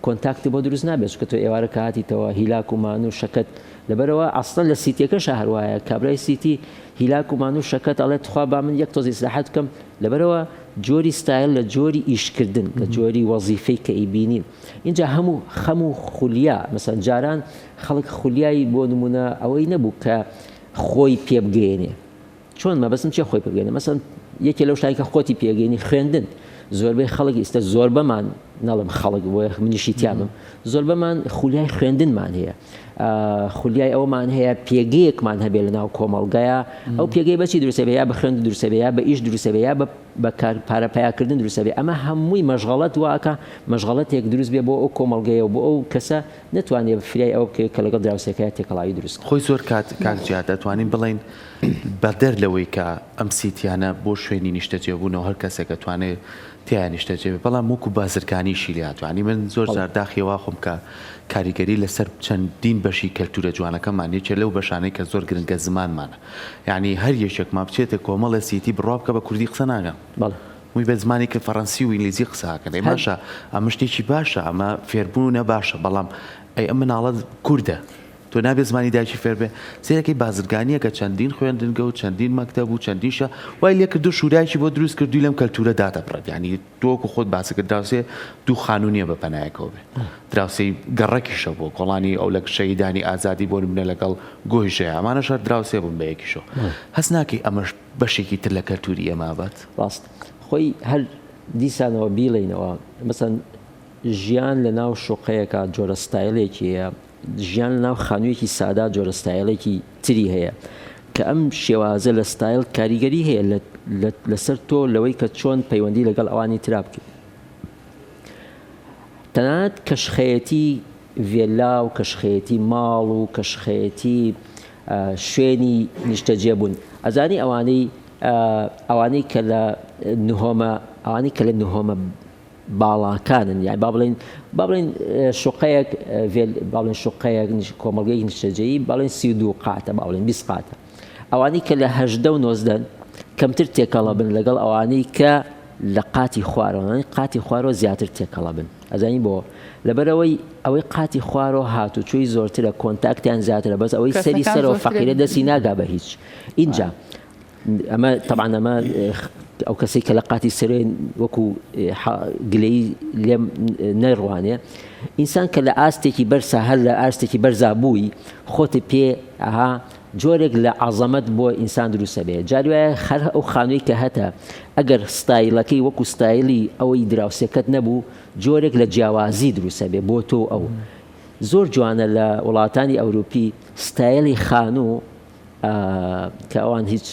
کۆنتاکتی بۆ دروست نابێت کە تۆ ئێوارەکە هاتیتەوە هیلاک و مان و شەکەت لەبەرەوە ئەسڵ لە سیتیەکەش هەروایە کابرای سیتی هیلاک و مان و شەکەت ئەڵێت خوا با من یەک تۆزی ئیسلاحات بکەم لەبەرەوە جۆری ستایل لە جۆری ئیشکردن لە جۆری وەزیفەی کە ئیبینین اینجا هەموو خولیا مەسەن جاران خەڵک خولیایی بۆ نمونە ئەوەی نەبوو کە خۆی پێبگەێنێ چۆن مەبەستم چێ خۆی پێبگەێنێ مەسەن یەکێ لەو شتانی کە خۆتی پێگەێنی خوێندن زۆربەی خەڵک ئێستا زۆربەمان نەڵم خەڵک بۆ منیشی تیامم زۆربەمان خولیای خوێندنمان هەیە خولیای ئەومان هەیە پێگەیەکمان هەبێ لە ناو کۆمەڵگایە ئەو پێگەی بەچی دروستە بێ یا بە خوێند دروستە بێ یا بە ئیش دروستە بێ یا بە پارەپیاکردن دروستە بێ ئەمە هەمووی مەشغەڵەت واکە مەشغەڵەتێک دروست بێ بۆ ئەو کۆمەڵگەیە و بۆ ئەو کەسە نتوانێت فریای ئەو بکە کە لەگەڵ دراوسێکەکە تێکەڵاوی دروست خۆی زۆر کاکجیات دەتوانین بڵین بەدەر لەوەی کە ئەم سیتیانە بۆ شوێنی نیشتەجێبوونەوە هەر کەسێک دەتوانێت تیان نیشتەجێبێ بەڵام وەکو بازرگانیشی لاتوانی من زۆر جار داخیەوە خۆم کە کاریگەری لەسەر چەندین بەشی کەلتورە جوانەکەمان یەکێ لەو بەشانەی کە زۆر گرنگە زمانمانە یعنی هەر یەکێکمان بچێتە کۆمەڵە سیتی بڕوا بکە بە کوردی قسە ناگەم هەمووی بە زمانی کە فەڕەنسی و ئینگلیزی قساکەن ماشە ئەمە شتێکی باشە ئەمە فێربوونە باشە بەڵام ئەی ئەم مناڵەت کووردە تۆ نابێ زمانی دایکی فێر بێ سێرەکەی بازرگانیە کە چەندین خوێندنگە و چەندین مەکتەب و چەندیشە وای لێ کردو شوورایکی بۆ دروست کردووی لەم کەلتورە دادەبڕێت ینی تۆکو خۆت باسەکە دراوسێ دوو خانوونیە بە پەنایەکەوە بێ دراوسەی گەڕەکیشە بۆ کۆڵانی ئەو لە شەیدانی ئازادی بۆ منە لەگەڵ گۆیشەیە ئەمانە شەر دراوسێ بوون بە یەکیشەوە هەست ناکەی ئەمەش بەشێکی تر لە کەلتوری ئێمە بات ڕاست خۆی هەر دیسانەوە بیڵێنەوە مەسەن ژیان لە ناو شوقەیەکە جۆرە ستایلێکی هەیە ژیان لە ناو خانوویەکی سادا جۆرە ستایلێکی تری هەیە کە ئەم شێوازە لە ستایل کاریگەری هەیە لەسەر تۆ لەوەی کە چۆن پەیوەندی لەگەڵ ئەوانی ترا بکەیت تەنانەت کەشخەیەتی ڤێلا و کەشخەیەتی ماڵ و کەشخەیەتی شوێنی نیشتەجێبوون ئەزانی ئەوانەی کە لە نهۆمە باڵاکانن یان با بڵێن شوقەیەک باڵێن شوقەیەک کۆمەڵگەیەک نیشتەجێیی باڵێن 32 قاتە باڵێن 20 قاتە ئەوانەی کە لە 18 و 19 کەمتر تێکەڵە بن لەگەڵ ئەوانەی کە لە قاتی خوارەوە قاتی خوارەوە زیاتر تێکەڵە بن ئەزانی بۆ لەبەرەوەی ئەوەی قاتی خوارەوە هاتوچۆی زۆرترە کۆنتاکتیان زیاترە بەس ئەوەی سەری سەرەوە فەقیرە دەستی ناگا بە هیچ اینجا ئەمە طبعا ئەمە ئەو کەسێک کە لە قاتی سەرێن وەکو گلەی لێم نەڕوانێ ئینسان کە لە ئاستێکی بەرسا هەر لە ئاستێکی بەرزا بووی خۆتی پێ ئەها جۆرێک لە عەزەمەت بۆ ئینسان دروستە بێ جاری وایە هەر ئەو خانووی کە هەتە ئەگەر ستایلەکەی وەکو ستایلی ئەوەی دراوسێکەت نەبوو جۆرێک لە جیاوازی دروستە بێ بۆ تۆ ئەو زۆر جوانە لە وڵاتانی ئەوروپی ستایلی خانوو کە ئەوان هیچ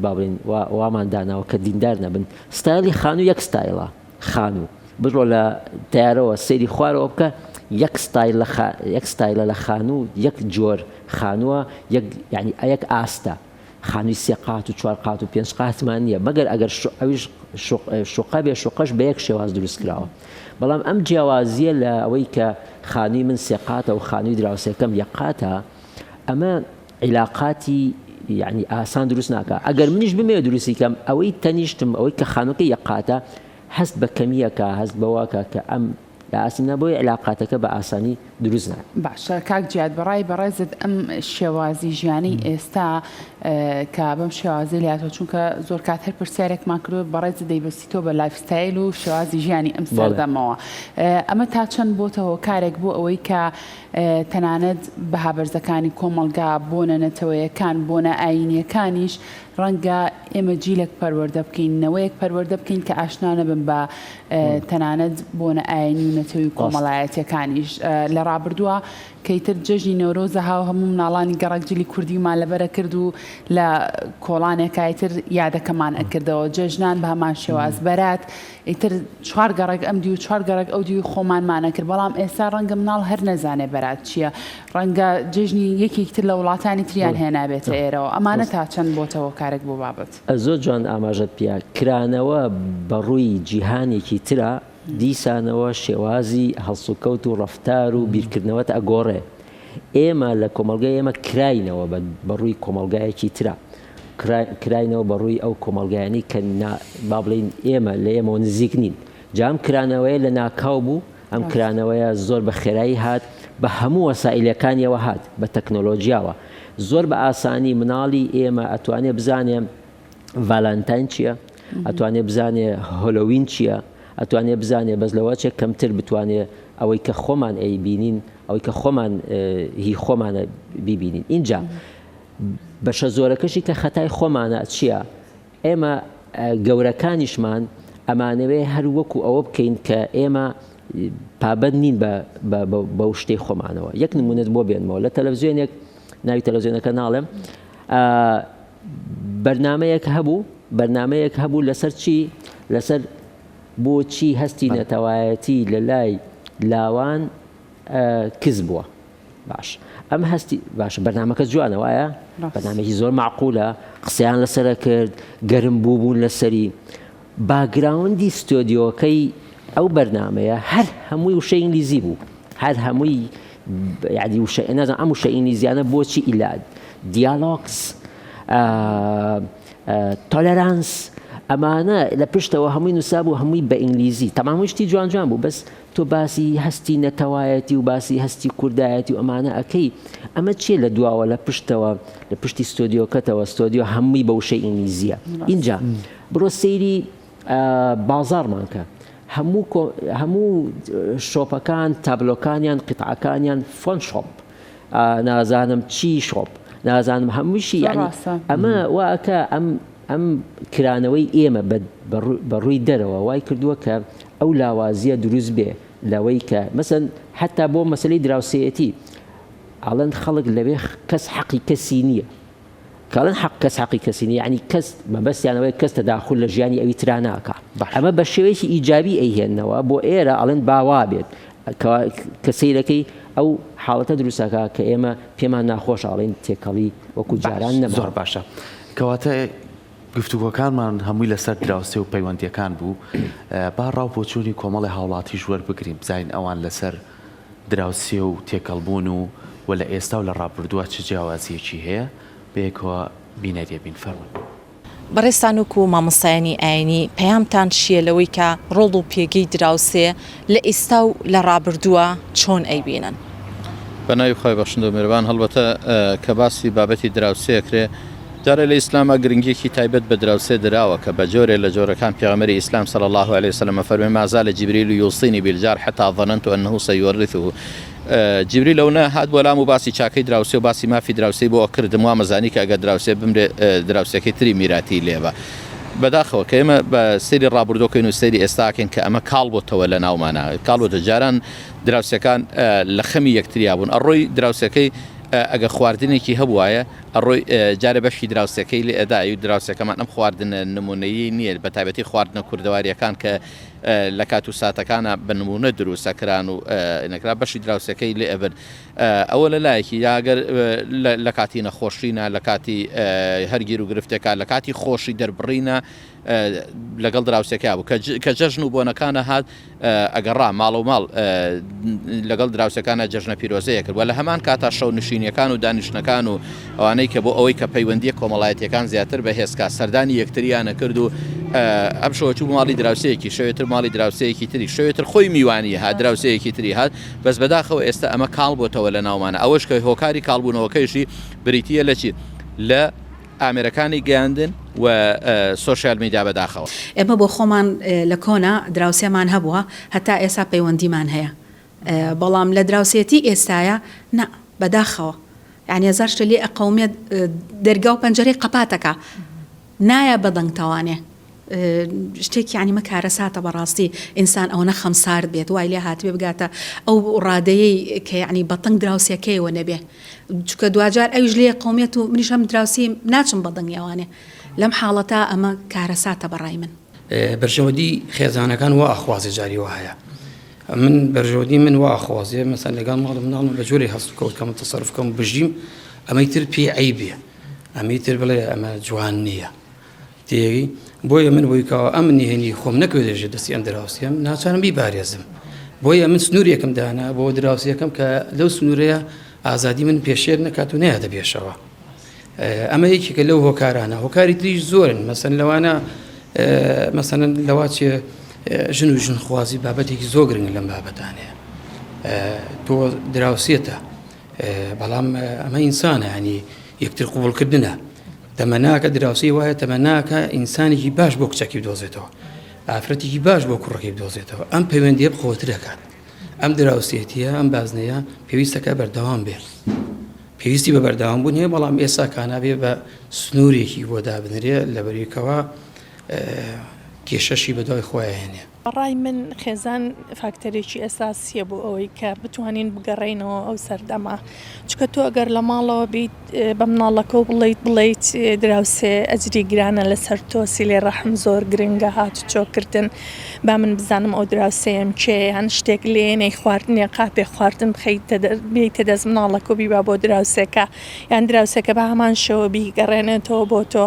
بابڵین وامان داناوە کە دیندار نەبن ستایلی خانوو یەک ستایلە خانوو بڕۆ لە تیارەوە سەیری خوارەوە بکە یەک ستایلە لە خانوو یەک جۆر خانووە یعنی یەک ئاستە خانووی 3 قات و 4 قات و 5 قاتمان نییە مەگەر ئەگەر ئەویش شوقە بێ شوقەش بە یەک شێواز دروست کراوە بەڵام ئەم جیاوازیە لە ئەوەی کە خانووی من 3 قاتە و خانووی دراوسەکەم 1 قاتە ئەمە علاقاتی یعنی ئاسان دروست ناکە ئەگەر منیش بمێ دروستی کەم ئەوەی تەنیشتم ئەوەی کە خانووەکە 1 قاتە هەست بە کەمیەکە هەست بەواکە کە ئەم لە ئاسمنا بۆی علاقاتەکە بە ئاسانی دروست نات باشە کاک جیاد بەڕێزت ئەم شێوازی ژیانی ئێستا کە بەم شێوازی لاتەوە چونکە زۆر کات هەر پرسیارێکمان کردو بەڕێزت دەیبەستیتەوە بە لایفستایل و شێوازی ژیانی ئەم سەردەمەوە ئەمە تا چەند بۆتەوە کارێک بۆ ئەوەی کە تەنانەت بەهابەرزەکانی کۆمەڵگا بۆنە نەتەوەیەکان بۆنە ئاینیەکانیش ڕەنگە ئێمە جیلێک پەروەردە بکەین نەوەیەک پەروەردە بکەین کە ئاشنا نەبن بە تەنانەت بۆنە ئاینی و نەتەوەی کۆمەڵایەتیەکانیش لە ڕابردووە کەیتر جەژنی نەورۆزە هاو هەموو مناڵانی گەڕک جلی کوردیمان لەبەرە کرد و لە کۆڵانێکایتر یادەکەمان ئەکردەوە جەژنان بە هەمان شێواز بەرات ئیتر 4 گەڕک ئەمدی و 4 گەڕک ئەودی و خۆمانمانە کرد بەڵام ئێستا ڕەنگە مناڵ هەر نەزانێ بەرات چییە ڕەنگە جژنی یەکێکتر لە وڵاتانی تریان هێنابێتە ئێرەوە ئەمانە تا چەند بۆتەوە کارێک بۆ بابەت زۆر جوان ئاماژەت پیا کرانەوە بەڕووی جیهانێکی ترە دیسانەوە شێوازی هەڵسوکەوت و ڕەفتار و بیرکردنەوەت ئەگۆڕێ ئێمە لە کۆمەڵگای ئێمە کراینەوە بەڕووی کۆمەڵگایەکی ترە کراینەوە بەڕووی ئەو کۆمەڵگایانی کە با بڵین ئێمە لە ئێمەوە نزیک نین جام کرانەوەیە لە ناکاو بوو ئەم کرانەوەیە زۆر بە خێرایی هات بە هەموو وەسائلەکانیەوە هات بە تەکنۆلۆژیاوە زۆر بە ئاسانی مناڵی ئێمە ئەتوانێ بزانێ ڤالانتاین چییە ئەتوانێ بزانێ هۆلۆوین چییە ئەتوانێ بزانێ بەس لەوە چێک کەمتر بتوانێ ئەوەی کە خۆمان ئەیبینین ئەوەی کە خۆمان هی خۆمانە بیبینین اینجا بەشە زۆرەکەشی کە خەتای خۆمانە چییە ئێمە گەورەکانیشمان ئەمانەوێ هەر وەکو ئەوە بکەین کە ئێمە پابەت نین بە شتەی خۆمانەوە یەک نمونەت بۆ بێنمەوە لە تەلەڤیزیۆنێک ناوی تەلەڤیزیۆنەکە ناڵێم بەرنامەیەک هەبوو لەسەر چی لەسەر بۆچی هەستی نەتەوایەتی لە لای لاوان کز بووە باش ئەم هەستی باش بەرنامەکە جوانە وایە بەرنامێکی زۆر معقولە قسەیان لەسەرە کرد گەرم بوون لەسەری باگراوندی ستۆدیۆکەی ئەو بەرنامەیە هەر هەمووی وشە ئینگلیزی بوو هەر هەمووی یعنی نازانم ئەم وشە ئینگلیزیانە بۆچی ئیلاد دیالۆگس تۆلەرانس ئەمانە لە پشتەوە هەمووی نووساب و هەمووی بە ئینگلیزی تەمام شتی جوان جوان بوو بەس تۆ باسی هەستی نەتەوایەتی و باسی هەستی کوردایەتی و ئەمانە ئەەکەی ئەمە چیە لە دواوە لە پشتەوە لە پشتی ستۆدیۆکەتەوە ستۆدیۆ هەمووی بە وشەی ئینگلیزیە اینجا بڕۆ سەیری بازارمانکە هەموو شۆپەکان تابلۆکانیان قیتعەکانیان فۆن شۆپ نازانم چی شۆپ نازانم هەمووشی یعنی ئەمە واکە ئەم کرانەوەی ئێمە بەڕووی دەرەوە وای کردووە کە ئەو لاوازیە دروست بێ لەوەی کە مەسەن حتا بۆ مەسلەی دراوسێتی ئاڵەن خەڵک لەوێ کەس حەقی کەسی نییە کاڵن حەق کەس حەقی کەسی نییە ینی کەس مەبەستیانەوەی کەس تەداخل لە ژیانی ئەوی ترا ناکە ئەمە بە شێوەیەکی ئیجابی ئەیهێننەوە بۆ ئێرە ئەڵێن باوا بێت کە سەیرەکەی ئەو حاڵەتە دروستەکە کە ئێمە پێمان ناخۆش ئاڵێن تێکەڵی وەکو جاران نەبێت. زۆر باشە کەواتە گفتوگۆکانمان هەمووی لەسەر دراوسێ و پەیوەندیەکان بوو با ڕاوپۆچوونی کۆمەڵی هاوڵاتیش وەربگرین بزین ئەوان لەسەر دراوسێ و تێکەڵبوون و لە ئێستا و لە ڕابردووە چ جیاوازیەکی هەیە بەیەکەوە بینەریە بین فەرمون. بەڕێستان و مامۆستایانی ئاینی پەیامتان چییە لەوەی کە ڕۆڵ و پێگەی دراوسێ لە ئێستا و لە ڕابردووە چۆن ئەیبینن؟ بەناوی خۆی بەخشندە و میێرەبان هەڵبەتە کە باسی بابەتی دراوسەیەکرێ جارە لە ئیسلامە گرنگیەکی تایبەت بە دراوسێ دراوە کە بە جۆرێ لە جۆرەکان پێغەمبەری ئیسلام صلی الله عليه وسلم فەرمێ ما زال جبريل يوصيني بالجار حتى ظننت أنه سيورثه. جبريل لەونە هات بۆ لام و باسی چاکەی دراوسێ و باسی مافی دراوسەی بۆ کردم وا مەزانی کە ئەگە دراوسێ بمرێ دراوسەکەی تری میراتی لێبە. بەداخەوە کە ئێمە بە سەیری ڕابردۆکەین و سەیری ئێستاکەین کە ئەمە کاڵ بۆتەوە لە ناومانە کاڵ بۆتە جاران دراوسەکان لە خەمی یەکتریا بوون ئەڕۆی دراوسەکەی ئەگە خواردنێکی هەبوایە ئەڕۆی جارە بەشی دراوسەکەی لێ ئەدای و دراوسەکەمان ئەم خواردنە نمونەیی نییە بە تایبەتی خواردنە کوردەواریەکان کە لە کات و ساتەکانە بە نمونە دروستەکران و نەکرا بەشی دراوسەکەی لێ ئەبن ئەوە لە لایەکی یاگەر لە کاتی نەخۆشینە لە کاتی هەرگیر و گرفتەکە لە کاتی خۆشی دەربڕینە لەگەڵ دراوسەکە بوو کە جەژن و بۆنەکانە هات ئەگەڕا ماڵ و ماڵ لەگەڵ دراوسەکانە جەژنە پیرۆزەیە کرد وە لە هەمان کاتا شەو نشینیەکان و دانیشتەکان و ئەوانەی کە بۆ ئەوەی کە پەیوەندیە کۆمەڵایەتیەکان زیاتر بەهێزکە سەردانی یەکتریانە کرد و ئەم شەوەچوو ماڵی دراوسەیەکی شەوێتر ماڵی دراوسەیەکی تری شەوێتر خۆی میوانی هات دراوسەیەکی تری هات بەس بەداخەوە ئێستا ئەمە کاڵ بۆتەوە لە ناومانە ئەوەش کە هۆکاری کاڵبوونەوەکەیشی بریتیە لە چی لە ئامێرەکانی گەیاندن و سۆشیال میدیا بەداخەوە ئێمە بۆ خۆمان لە کۆنا دراوسێمان هەبووە هەتا ئێستا پەیوەندیمان هەیە بەڵام لە دراوسێتی ئێستایە نا بەداخەوە یعنی هزار شتە لێ قەومیەت دەرگا و پەنجەرەی قەپاتەکە نایە بەدەنگتەوانێ شتێکی ینی مەکارە ساتە بەڕاستی ئینسان ئەو نەخەم سارد بێت وای لێ هاتوێ بگاتە ئەو ڕادەیەی کە یعنی بەتەنگ دراوسەکەیەوە نەبێ چکە دوجار ئەوش لێ قومیەت و منیشەم دراوسی ناچم بەدەنگیاوانێ لەم حاڵەتە ئەمە کارە ساتە بەڕای من بەرژەوەدی خێزانەکان وا ئەخوازی جاری وایە من بەرژەوەدی من وا ئەخوازیە مەسەن لەگەڵ ماڵ مناڵم بە جۆری هەستوکەوت کەم تەسەڕفکەم بژیم ئەمەی تر پێ عیبێ ئەمەی تر بڵێ ئەمە جوان نییە تێگەی بۆیە من بۆیکەوە ئەم نهێنی خۆم نەکردێژێ دەستی ئەم دراوسیم ناچارم بیبارێزم بۆیە من سنوورێکم دانا بۆ دراوسیەکەم کە لەو سنوورەیە ئازادی من پێشێر نەکات و نەیە دەبێشەوە ئەمە یەکێکە لەو هۆکارانە هۆکاری تریش زۆرن مەسەن لەوانە مەسەن لەوا چێ ژن و ژنخوازی بابەتێکی زۆر گرنگ لەم بابەتانەیە تۆ دراوسێتە بەڵام ئەمە ئینسانە ینی یەکتر قوبڵکردنە تەمەناکە دراوسی وایە تەمەناکە ئینسانێکی باش بۆ کچەکی بدۆزێتەوە ئافرەتێکی باش بۆ کوڕەکەی بدۆزێتەوە ئەم پەیوەندیە بخۆتر دەکات ئەم دراوسێتیە ئەم بازنەیە پێویستەکە بەردەوام بێت پێویستی بە بەردەوام بوون هەیە بەڵام ئێستا کانابێ بە سنوورێکی بۆ دابنرێ لە بەریکەوە کێشەشی بەدوای خۆیان هێنێ ڕای من خێزان فاکتەرێکی ئەساسیە بۆ ئەوەی کە بتوانین بگەڕێنەوە ئەو سەردەما چکە تۆ ئەگەر لە ماڵەوە بیت بە مناڵەکە و بڵیت دراوسێ ئەجری گرانە لەسەر تۆ سیلێ ڕەحم زۆر گرنگە هات چۆکردن با من بزانم ئەو دراوسەیەم کێ هەن شتێک لێنەی خواردنێ قاپێ خواردن بێتە دەست مناڵەکە و بیبا بۆ دراوسەکە یان دراوسەکە بە هەمان شەوە بیگەڕێنێتەوە بۆ تۆ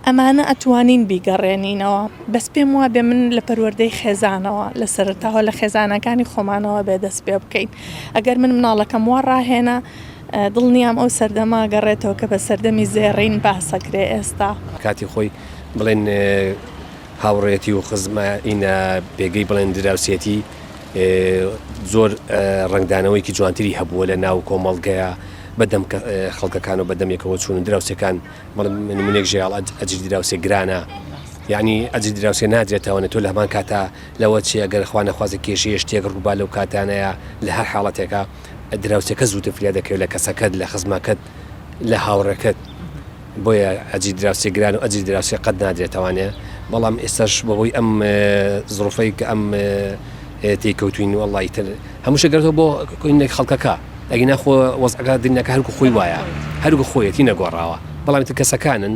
ئەمانە ئەتوانین بیگەڕێنینەوە بەس پێم وە بێ من لە پەروەردەی خێزانەوە لە سەرتاوە لە خێزانەکانی خۆمانەوە بێدەست پێ بکەین ئەگەر من مناڵەکەم وا ڕاهێنا دڵنیام ئەو سەردەما گەڕێتەوە کە بە سەردەمی زێڕین باسەکرێ ئێستا کاتی خۆی بڵێن هاوڕێتی و خزمەینە پێگەی بڵێن دراوسێتی زۆر ڕنگدانەوەیکی جوانتری هەبووە لە ناو کۆمەڵگەیە بەدەم خەڵکەکان و بەدەمێکەوە چوون دراوسەکان منێک ژێڵ ئەجری دراوسێ گرانە یعنی ئەجری دراوسێ نادرێتەوەنە تۆ لە هەمان کاتە لەوە چی ئەگەر خوا نەخوازە کێشەیە شتێک ڕووبا لەو کاتانەیە لە هەر حاڵەتێکە دراوسەکە زووتر فریا دەکەوێت لە کەسەکەت لە خزمەکەت لە هاوڕەکەت بۆیە ئەجری دراوسێ گران و ئەجری دراوسێ قەت نادرێتەوانێ بەڵام ئێستاش بەبووی ئەم زڕوفەی کە ئەم تێکەوتوین وڵی تر هەمووشە گەرتەوە بۆ کۆینێک خەڵکەکە ئەگە ناخۆ وەزعەکە دنیاکە هەرگو خۆی وایە هەرگو خۆیەتی نەگۆڕاوە بەڵام تر کەسەکانن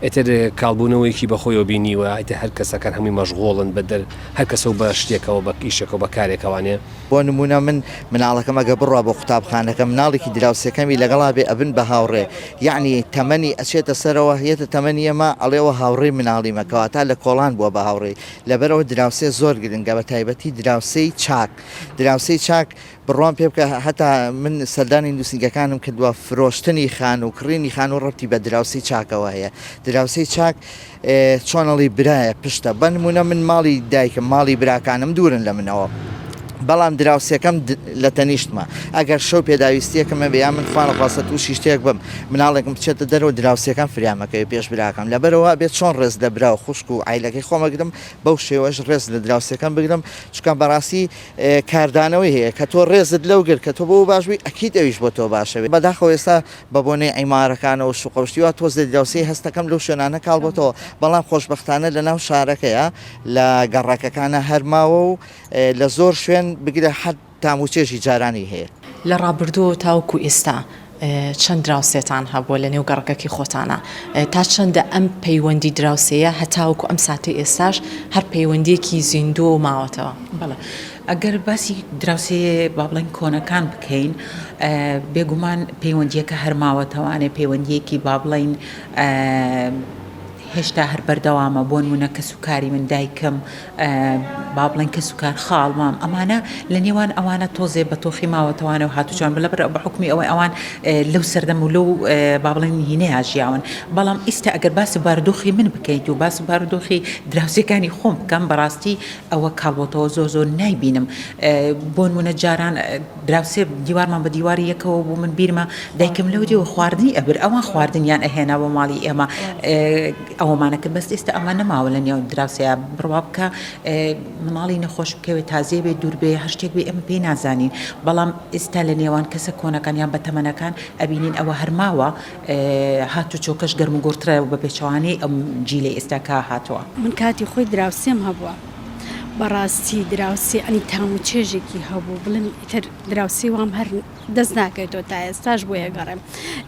ئێتر کاڵبوونەوەیکی بەخۆیەوە بینیوە ئیتر هەر کەسەکان هەمووی مەشغۆڵن بەدەر هەر کەسە بە شتێکەوە بە ئیشەکەەوە بە کارێکەوانێ بۆ نمونە من مناڵەکەم ئەگە بڕوا بۆ قوتابخانەکە مناڵێکی دراوسەکەمی لەگەڵا بێ ئەبن بە هاوڕێ یعنی تەمەنی ئەچێتە سەرەوە هێتە تەمەنی ئەمە ئەڵێەوە هاوڕێ مناڵی مەکەواتە لە کۆڵان بووە بە هاوڕێ لەبەرەوە دراوسێ زۆر گرنگە بە تایبەتی دراوسەی چاک دراوسەی چاک بڕوان پێ بکە هەتا من سەردانی نووسنگەکانم کردووە فرۆشتنی خان و کڕینی خان و ڕەتی بە دراوسی چاکەوە هەیە دراوسی چاک چۆنەڵی برایە پشتە بە نمونە من ماڵی دایکم ماڵی براکانم دوورن لە منەوە بەڵام دراوسەکەم لە تەنیشتمە ئەگەر شەو پێداویستیەکەمە بە یا من خوانە خواستە تووشی شتێک بم مناڵێکم بچێتە دەرەوە دراوسەکان فریامەکەی پێش براکەم لەبەرەوە بێت چۆن ڕێز دەبرا و خوشک و عیلەکەی خۆمەگرم بەو شێوەش ڕێز لە دراوسەکەم بگرم چکە بەڕاستی کاردانەوەی هەیە کە تۆ ڕێزت لەو گر کە تۆ بۆ باشبووی ئەکیت ئەویش بۆ تۆ باشەوێت بەداخەوە ئێستا بە بۆنەی ئەیمارەکانەوە شوقەشتیوە تۆز دراوسی هەستەکەم لەو شوێنانە کاڵبەتەوە بەڵام خۆشبەختانە لە ناو شارەکەیە لە گەڕەکەکانە هەرماوە و لە زۆر شوێن بگرە حد تاموچێژی جارانی هەیە لە ڕابردوو تاوکو ئێستا چەند دراوسێتان هەبووە لە نێو گەڕەکەکی خۆتانە تا چەندە ئەم پەیوەندی دراوسەیە هەتاوکو ئەم ساتی ئێستاش هەر پەیوەندیەکی زیندوو و ماوەتەوە بەڵێ ئەگەر باسی دراوسێ با بڵێن کۆنەکان بکەین بێگومان پەیوەندیەکە هەرماوەتەوانێ پەیوەندیەکی با بڵێن هێشتا هەر بەردەوامە بۆ نمونە کە سوکاری من دایکم با بڵێن کە سوکار خاڵمام ئەمانە لە نێوان ئەوانە تۆزێ بە تۆخی ماوەتەوانە و هاتوچۆن بەلەبەر بە حکمی ئەوەی ئەوان لەو سەردەم و لەو با بڵێن هینەیە ژیاون بەڵام ئیستا ئەگەر باسی بارودۆخی من بکەیت و باسی بارودۆخی دراوسەکانی خۆم بکەم بەڕاستی ئەوە کاڵبۆتەوە زۆر زۆر نایبینم بۆ نمونە جاران دراوسێ دیوارمان بە دیواری یەکەوە بوو من بیرمە دایکم لەو دیوە خواردنی ئەبر ئەوان خواردنیان ئەهێنا بۆ ماڵی ئێمە ئەوەمانە کرد بەست ئێستا ئەمە نەماوە لە نێو دراوسەیە بڕوا بکە مناڵی نەخۆش بکەوێت تازێ بێ دوور بێ هەر شتێک بێ ئەمە پێی نازانین بەڵام ئێستا لە نێوان کەسە کۆنەکان یان بەتەمەنەکان ئەبینین ئەوە هەرماوە هاتو چۆکەش گەرم و گۆرترە و بە پێچەوانەی ئەم جیلە ئێستاکە هاتووە من کاتی خۆی دراوسێم هەبووە بەڕاستی دراوسی ئەنی تام و چێژێکی هەبوو بڵێن ئیتر دراوسی وام هەر دەست ناکەێتەوە تا ئێستاش بۆ یەگەڕێم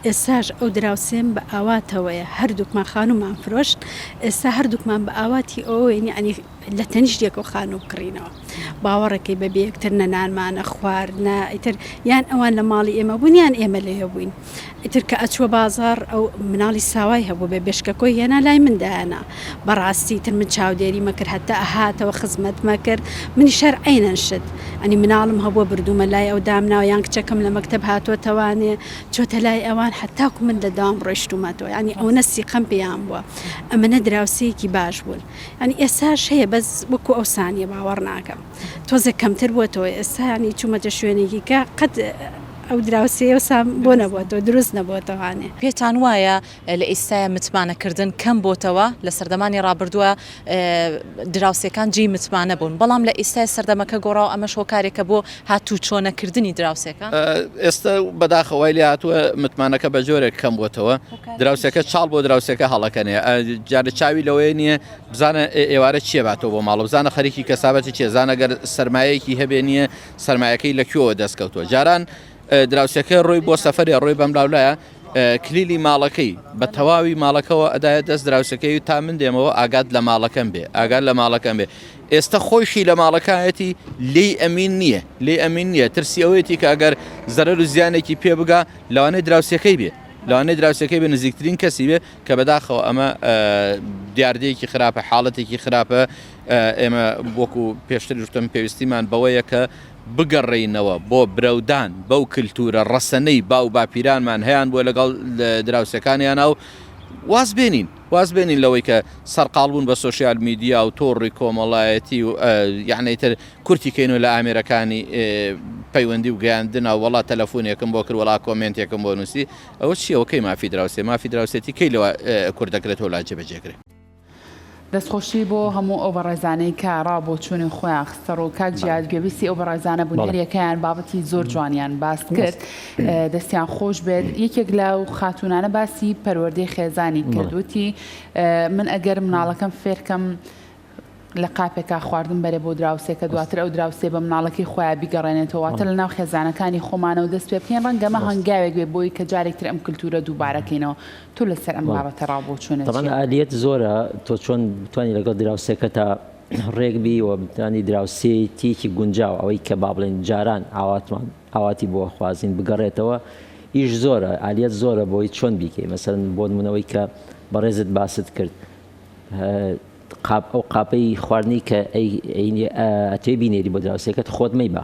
ئێستاش ئەو دراوسێم بە ئاواتەوەیە هەردووکمان خانومان فرۆشت ئێستا هەردووکمان بە ئاواتی ئەوەی ئەنی لە تەنیشتێک و خان و بکڕینەوە باوەڕەکەی بەبێ یەکتر نەنانمانە خواردنە ئیتر یان ئەوان لە ماڵی ئێمە بوون یان ئێمە لێ بووین ئیتر کە ئەچوە بازار ئەو مناڵی ساوای هەبوو بێ بێشکەکۆی هێنا لای مندایانە بەڕاستی تر من چاودێری مەکرد هەتا ئەهاتەوە خزمەت مەکرد منی شەر عینەن شت ئەنی مناڵم هەبووە بردوومە لای ئەو دامناوە یان کچەکەم لە مەکتەب هاتووە تەوانێ چۆتە لای ئەوان هەتاکو من لە داوام ڕۆیشتومەتەوە ینی ئەو نەسی قەم پێیان بووە ئەمەنە دراوسەیەکی باش بوون ینی ئێساش هەیە بەس وەکو ئەو سانیە باوەڕ ناکەم تۆزە کەمتر بووەتەوە ئێستا ینی چوومەتە شوێنێکی کە قەت ئەو دراوسەیە سام بۆ نەبووەوە دروست نەبووەتەوانێ پێتان وایە لە ئێستاە متمانەکردن کەم بۆتەوە لە سەردەمانی ڕابردووە دراوسەکان جێی متمانە بوون بەڵام لە ئێستای سەردەمەکە گۆڕاو ئەمە شۆکارێکە بۆ هاتوو چۆنەکردنی دراوسەکە ئێستا بەداخەوای لێ هاتووە متمانەکە بە جۆرێک کەم بۆتەوە دراوسەکە چاڵ بۆ دراوسەکە هەڵەکەنێ جارە چاوی لەوەیە نییە بزانە ئێوارە چیە باتەوە بۆ ماڵە بزانە خەریکی کەسابەتی چێ زانەگەر سەرمایەکی هەبێ نییە سەرمایەکەی لەکوێوە دەستکەوتووە جاران دراوسەکە ڕۆی بۆ سەفەرێ ڕۆی بەم لاولایە کلیلی ماڵەکەی بە تەواوی ماڵەکەەوە ئەدایە دەست دراوسەکەی تا من دێمەوە ئاگات لە ماڵەکەم بێ ئاگات لە ماڵەکەم بێ ئێستا خۆشی لە ماڵەکایەتی لێی ئەمین نییە لێ ئەمین نییە ترسی ئەوەیەتی کە ئەگەر زەرەر و زیانێکی پێ بگا لەوانەیە دراوسەکەی بێ لەوانەیە دراوسەکەی بە نزیکترین کەسی بێ کە بەداخەوە ئەمە دیاردەیەکی خراپە حاڵەتێکی خراپە ئێمە وەکو پێشتر وتم پێویستیمان بەوەیە کە بگەڕێینەوە بۆ برەودان بەو کللتورە ڕەسەنەی باو باپیرانمان هەیان بۆ لەگەڵ دراوسەکانیان و واز بێنین لەوەی کە سەرقاڵبوون بە سوۆسیال میدیا و تۆڕی کۆمەڵایەتی و یعنیتر کورتیکەین و لە ئامێرەکانی پەیوەندی و گەیاندنە وڵات تەلەفۆنێکم بۆ کرد وڵا کۆمنتێکم بۆ نووسی ئەوە چیەوە کەی مافی دراوسێ مافی دراوسێتی کەی لەوە کوردەکرێتەوە لا جێبەجێکرێت دەستخۆشی بۆ هەموو ئەو بەڕێزانەی کارا بۆ چوونی خۆیان خستەڕ و کاک جیاد گوێویستی ئەو بەڕێزانە بوون هەریەکەیان بابەتی زۆر جوانیان باس کرد دەستیان خۆش بێت یەکێک لەو خاتونانە باسی پەروەردەی خێزانی کردوتی من ئەگەر مناڵەکەم فێرکەم لە قاپێکا خواردن بەرێ بۆ دراوسێکە دواتر ئەو دراوسێ بە مناڵەکەی خۆیان بیگەڕێنێتەوەواتە لە ناو خێزانەکانی خۆمانە و دەست پێ بکەین ڕەنگەمە هەنگاوێک بێ بۆی کە جارێکتر ئەم کلتورە دووبارەکەینەوە تۆ لەسەر ئەم بابەتە ڕابۆ چوونە طبعا ئالیەت زۆرە تۆ چۆن بتوانانی لەگەڵ دراوسێکە تا ڕێکبی و بتانی دراوسێتیکی گونجاو ئەوەی کە با بڵێن جاران ئاواتی بۆ خوازین بگەڕێتەوە ئیش زۆرە ئالیەت زۆرە بۆی چۆن بیکەی مەسەرەن بۆ نمونەوەی کە بەڕێزت باست کرد ئەو قاپەی خواردنی کە ئەتوێ بینێری بۆ دراوسێکت خۆت مەیبە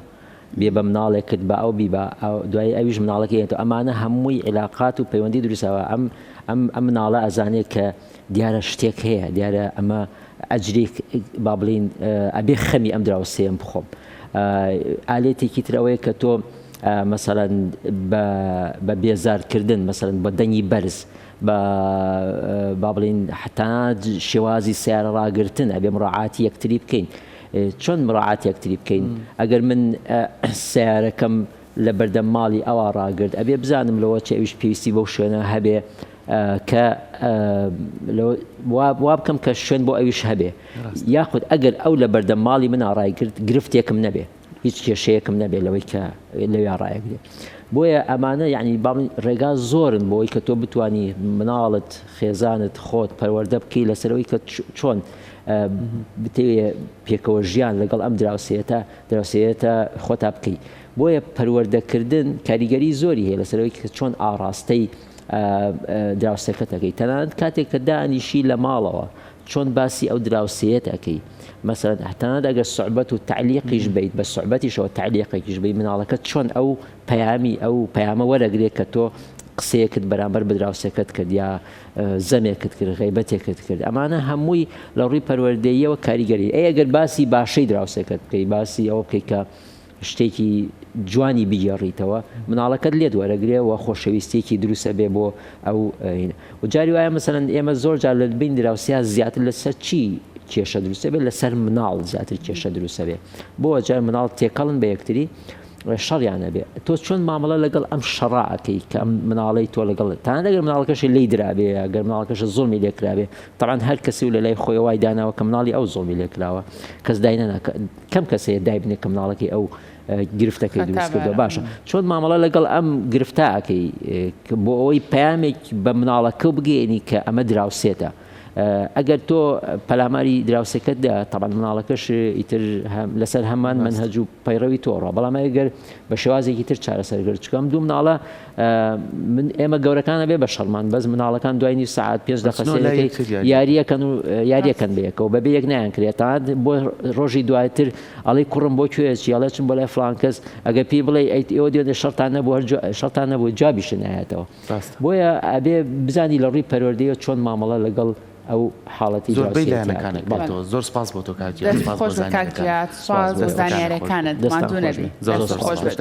بێ بە مناڵێکت بە ئەو بیبە دوای ئەویش مناڵەکەیێتەوە ئەمانە هەمووی علاقات و پەیوەندی دروستەوە ئەم مناڵە ئەزانێت کە دیارە شتێک هەیە دیارە ئەمە ئەجرێک با بڵین ئەبێ خەمی ئەم دراوسێم بخۆم ئالێتێکی ترەوەیە کە تۆ مەسەڵەن بە بێزارکردن مەسەڵەن بە دەنگی بەرز با بڵین حتا شێوازی سیارە ڕاگرتن ئەبێ مڕاعاتی یەکتری بکەین چۆن مڕاعاتی یەکتری بکەین ئەگەر من سیارەکەم لە بەردەم ماڵی ئەوە ڕاگرت ئەبێ بزانم لەوە چ ئەویش پێویستی بەو شوێنە هەبێ کە وا بکەم کە شوێن بۆ ئەویش هەبێ یاخود ئەگەر ئەو لە بەردەم ماڵی من ڕایگرت گرفتێکم نەبێ هیچ کێشەیەکم نەبێ لەوەی کە لەوێ ڕایەگرێ بۆیە ئەمانە یعنی ڕێگا زۆرن بۆی کە تۆ بتانی مناڵت خێزانت خۆت پەروەردە بکەی لەسەرەوەی کە چۆن بتەوێ پێکەوە ژیان لەگەڵ ئەم دراوسێتە خۆتا بکەی بۆیە پەروەردەکردن کاریگەری زۆری هەیە لەسەرەوەی کە چۆن ئاڕاستەی دراوسەکە دەکەی تەنانەت کاتێک کە دانیشی لە ماڵەوە چۆن باسی ئەو دراوسێت ئەەکەی مثلا تەنانەت ئەگەر سوعبەت و تعلیقیش بیت بە سوعبەتیشەوە تعلیقێکیش بی مناڵەکەت چۆن ئەو پەیامە وەرەگرێت کە تۆ قسەیەکت بەرامبەر بە دراوسەکەت کرد یا زەمێکت کرد غیبەتێکت کرد ئەمانە هەمووی لە ڕووی پەروەردەییەوە کاریگەری ئەگەر باسی باشەی دراوسەکەت بکەی باسی ئەوە بکەی کە شتێکی جوانی بگێڕیتەوە مناڵەکەت لێت وەرەگرێ و خۆشەویستێکی دروستە بێ بۆ ئەو و جاری وایە مەسەڵەن ئێمە زۆر جار لە بین دراوسیا زیاتر لەسەر چی کێشە دروستە بێت لەسەر مناڵ زیاتر کێشە دروستە بێ بۆ جار مناڵ تێکەڵن بە یەکتری شەڕیانە بێ تۆ چۆن مامەڵە لەگەڵ ئەم شەڕاکەی کە ئەم مناڵی تۆ لەگەڵ تا ئەگەر مناڵەکەشی لی درابێ ئەگەر مناڵەکەشە زۆڵمی لێکرابێ تەعاان هەر کەسی و لە لای خۆی وای داناوە کە مناڵی ئەو زۆڵمی لێکراوە کەس داینەنا کەم کەسەیە دای بنێ کە مناڵەکەی ئەو گرفتەکەی دروست کردەوە باشە چۆن مامەڵە لەگەڵ ئەم گرفتاکەی بۆ ئەوەی پامێک بە مناڵەکە بگەێنی کە ئەمە دراوسێتە ئەگەر تۆ پەلاماری دراوسەکەتدا تەعاان مناڵەکەش ئیتر لەسەر هەمان منهەج و پەیڕەوی تۆڕە بەڵام ئەگەر بە شێوازێکی تر چارەسەرگرت چکەم دوو مناڵە ئێمە گەورەکانە بێ بە شەڕمان بەس مناڵەکان دوای سعات 5 دقیقە یاریەکەن بەیەکەوە بەبێ یەک نیانکرێت تا بۆ ڕۆژی دوایتر ئەڵی کوڕم بۆ کوێچی ئەڵێ چم بۆ لای فڵان کەس ئەگەر پێی بڵێ ئەوە دێنێ شەڕتان نەبوو جابیش نایەتەوە بۆیە ئەبێ بزانی لە ڕووی پەروەردەیە چۆن مامەڵە لەگەڵ ئەو حاڵەتی زۆربەی لایەنەکانت زۆر سپاس بۆ تۆ کاکجیات سپاس بۆ زانیاریەکانت مادوو نەبی زۆر خۆش بێت.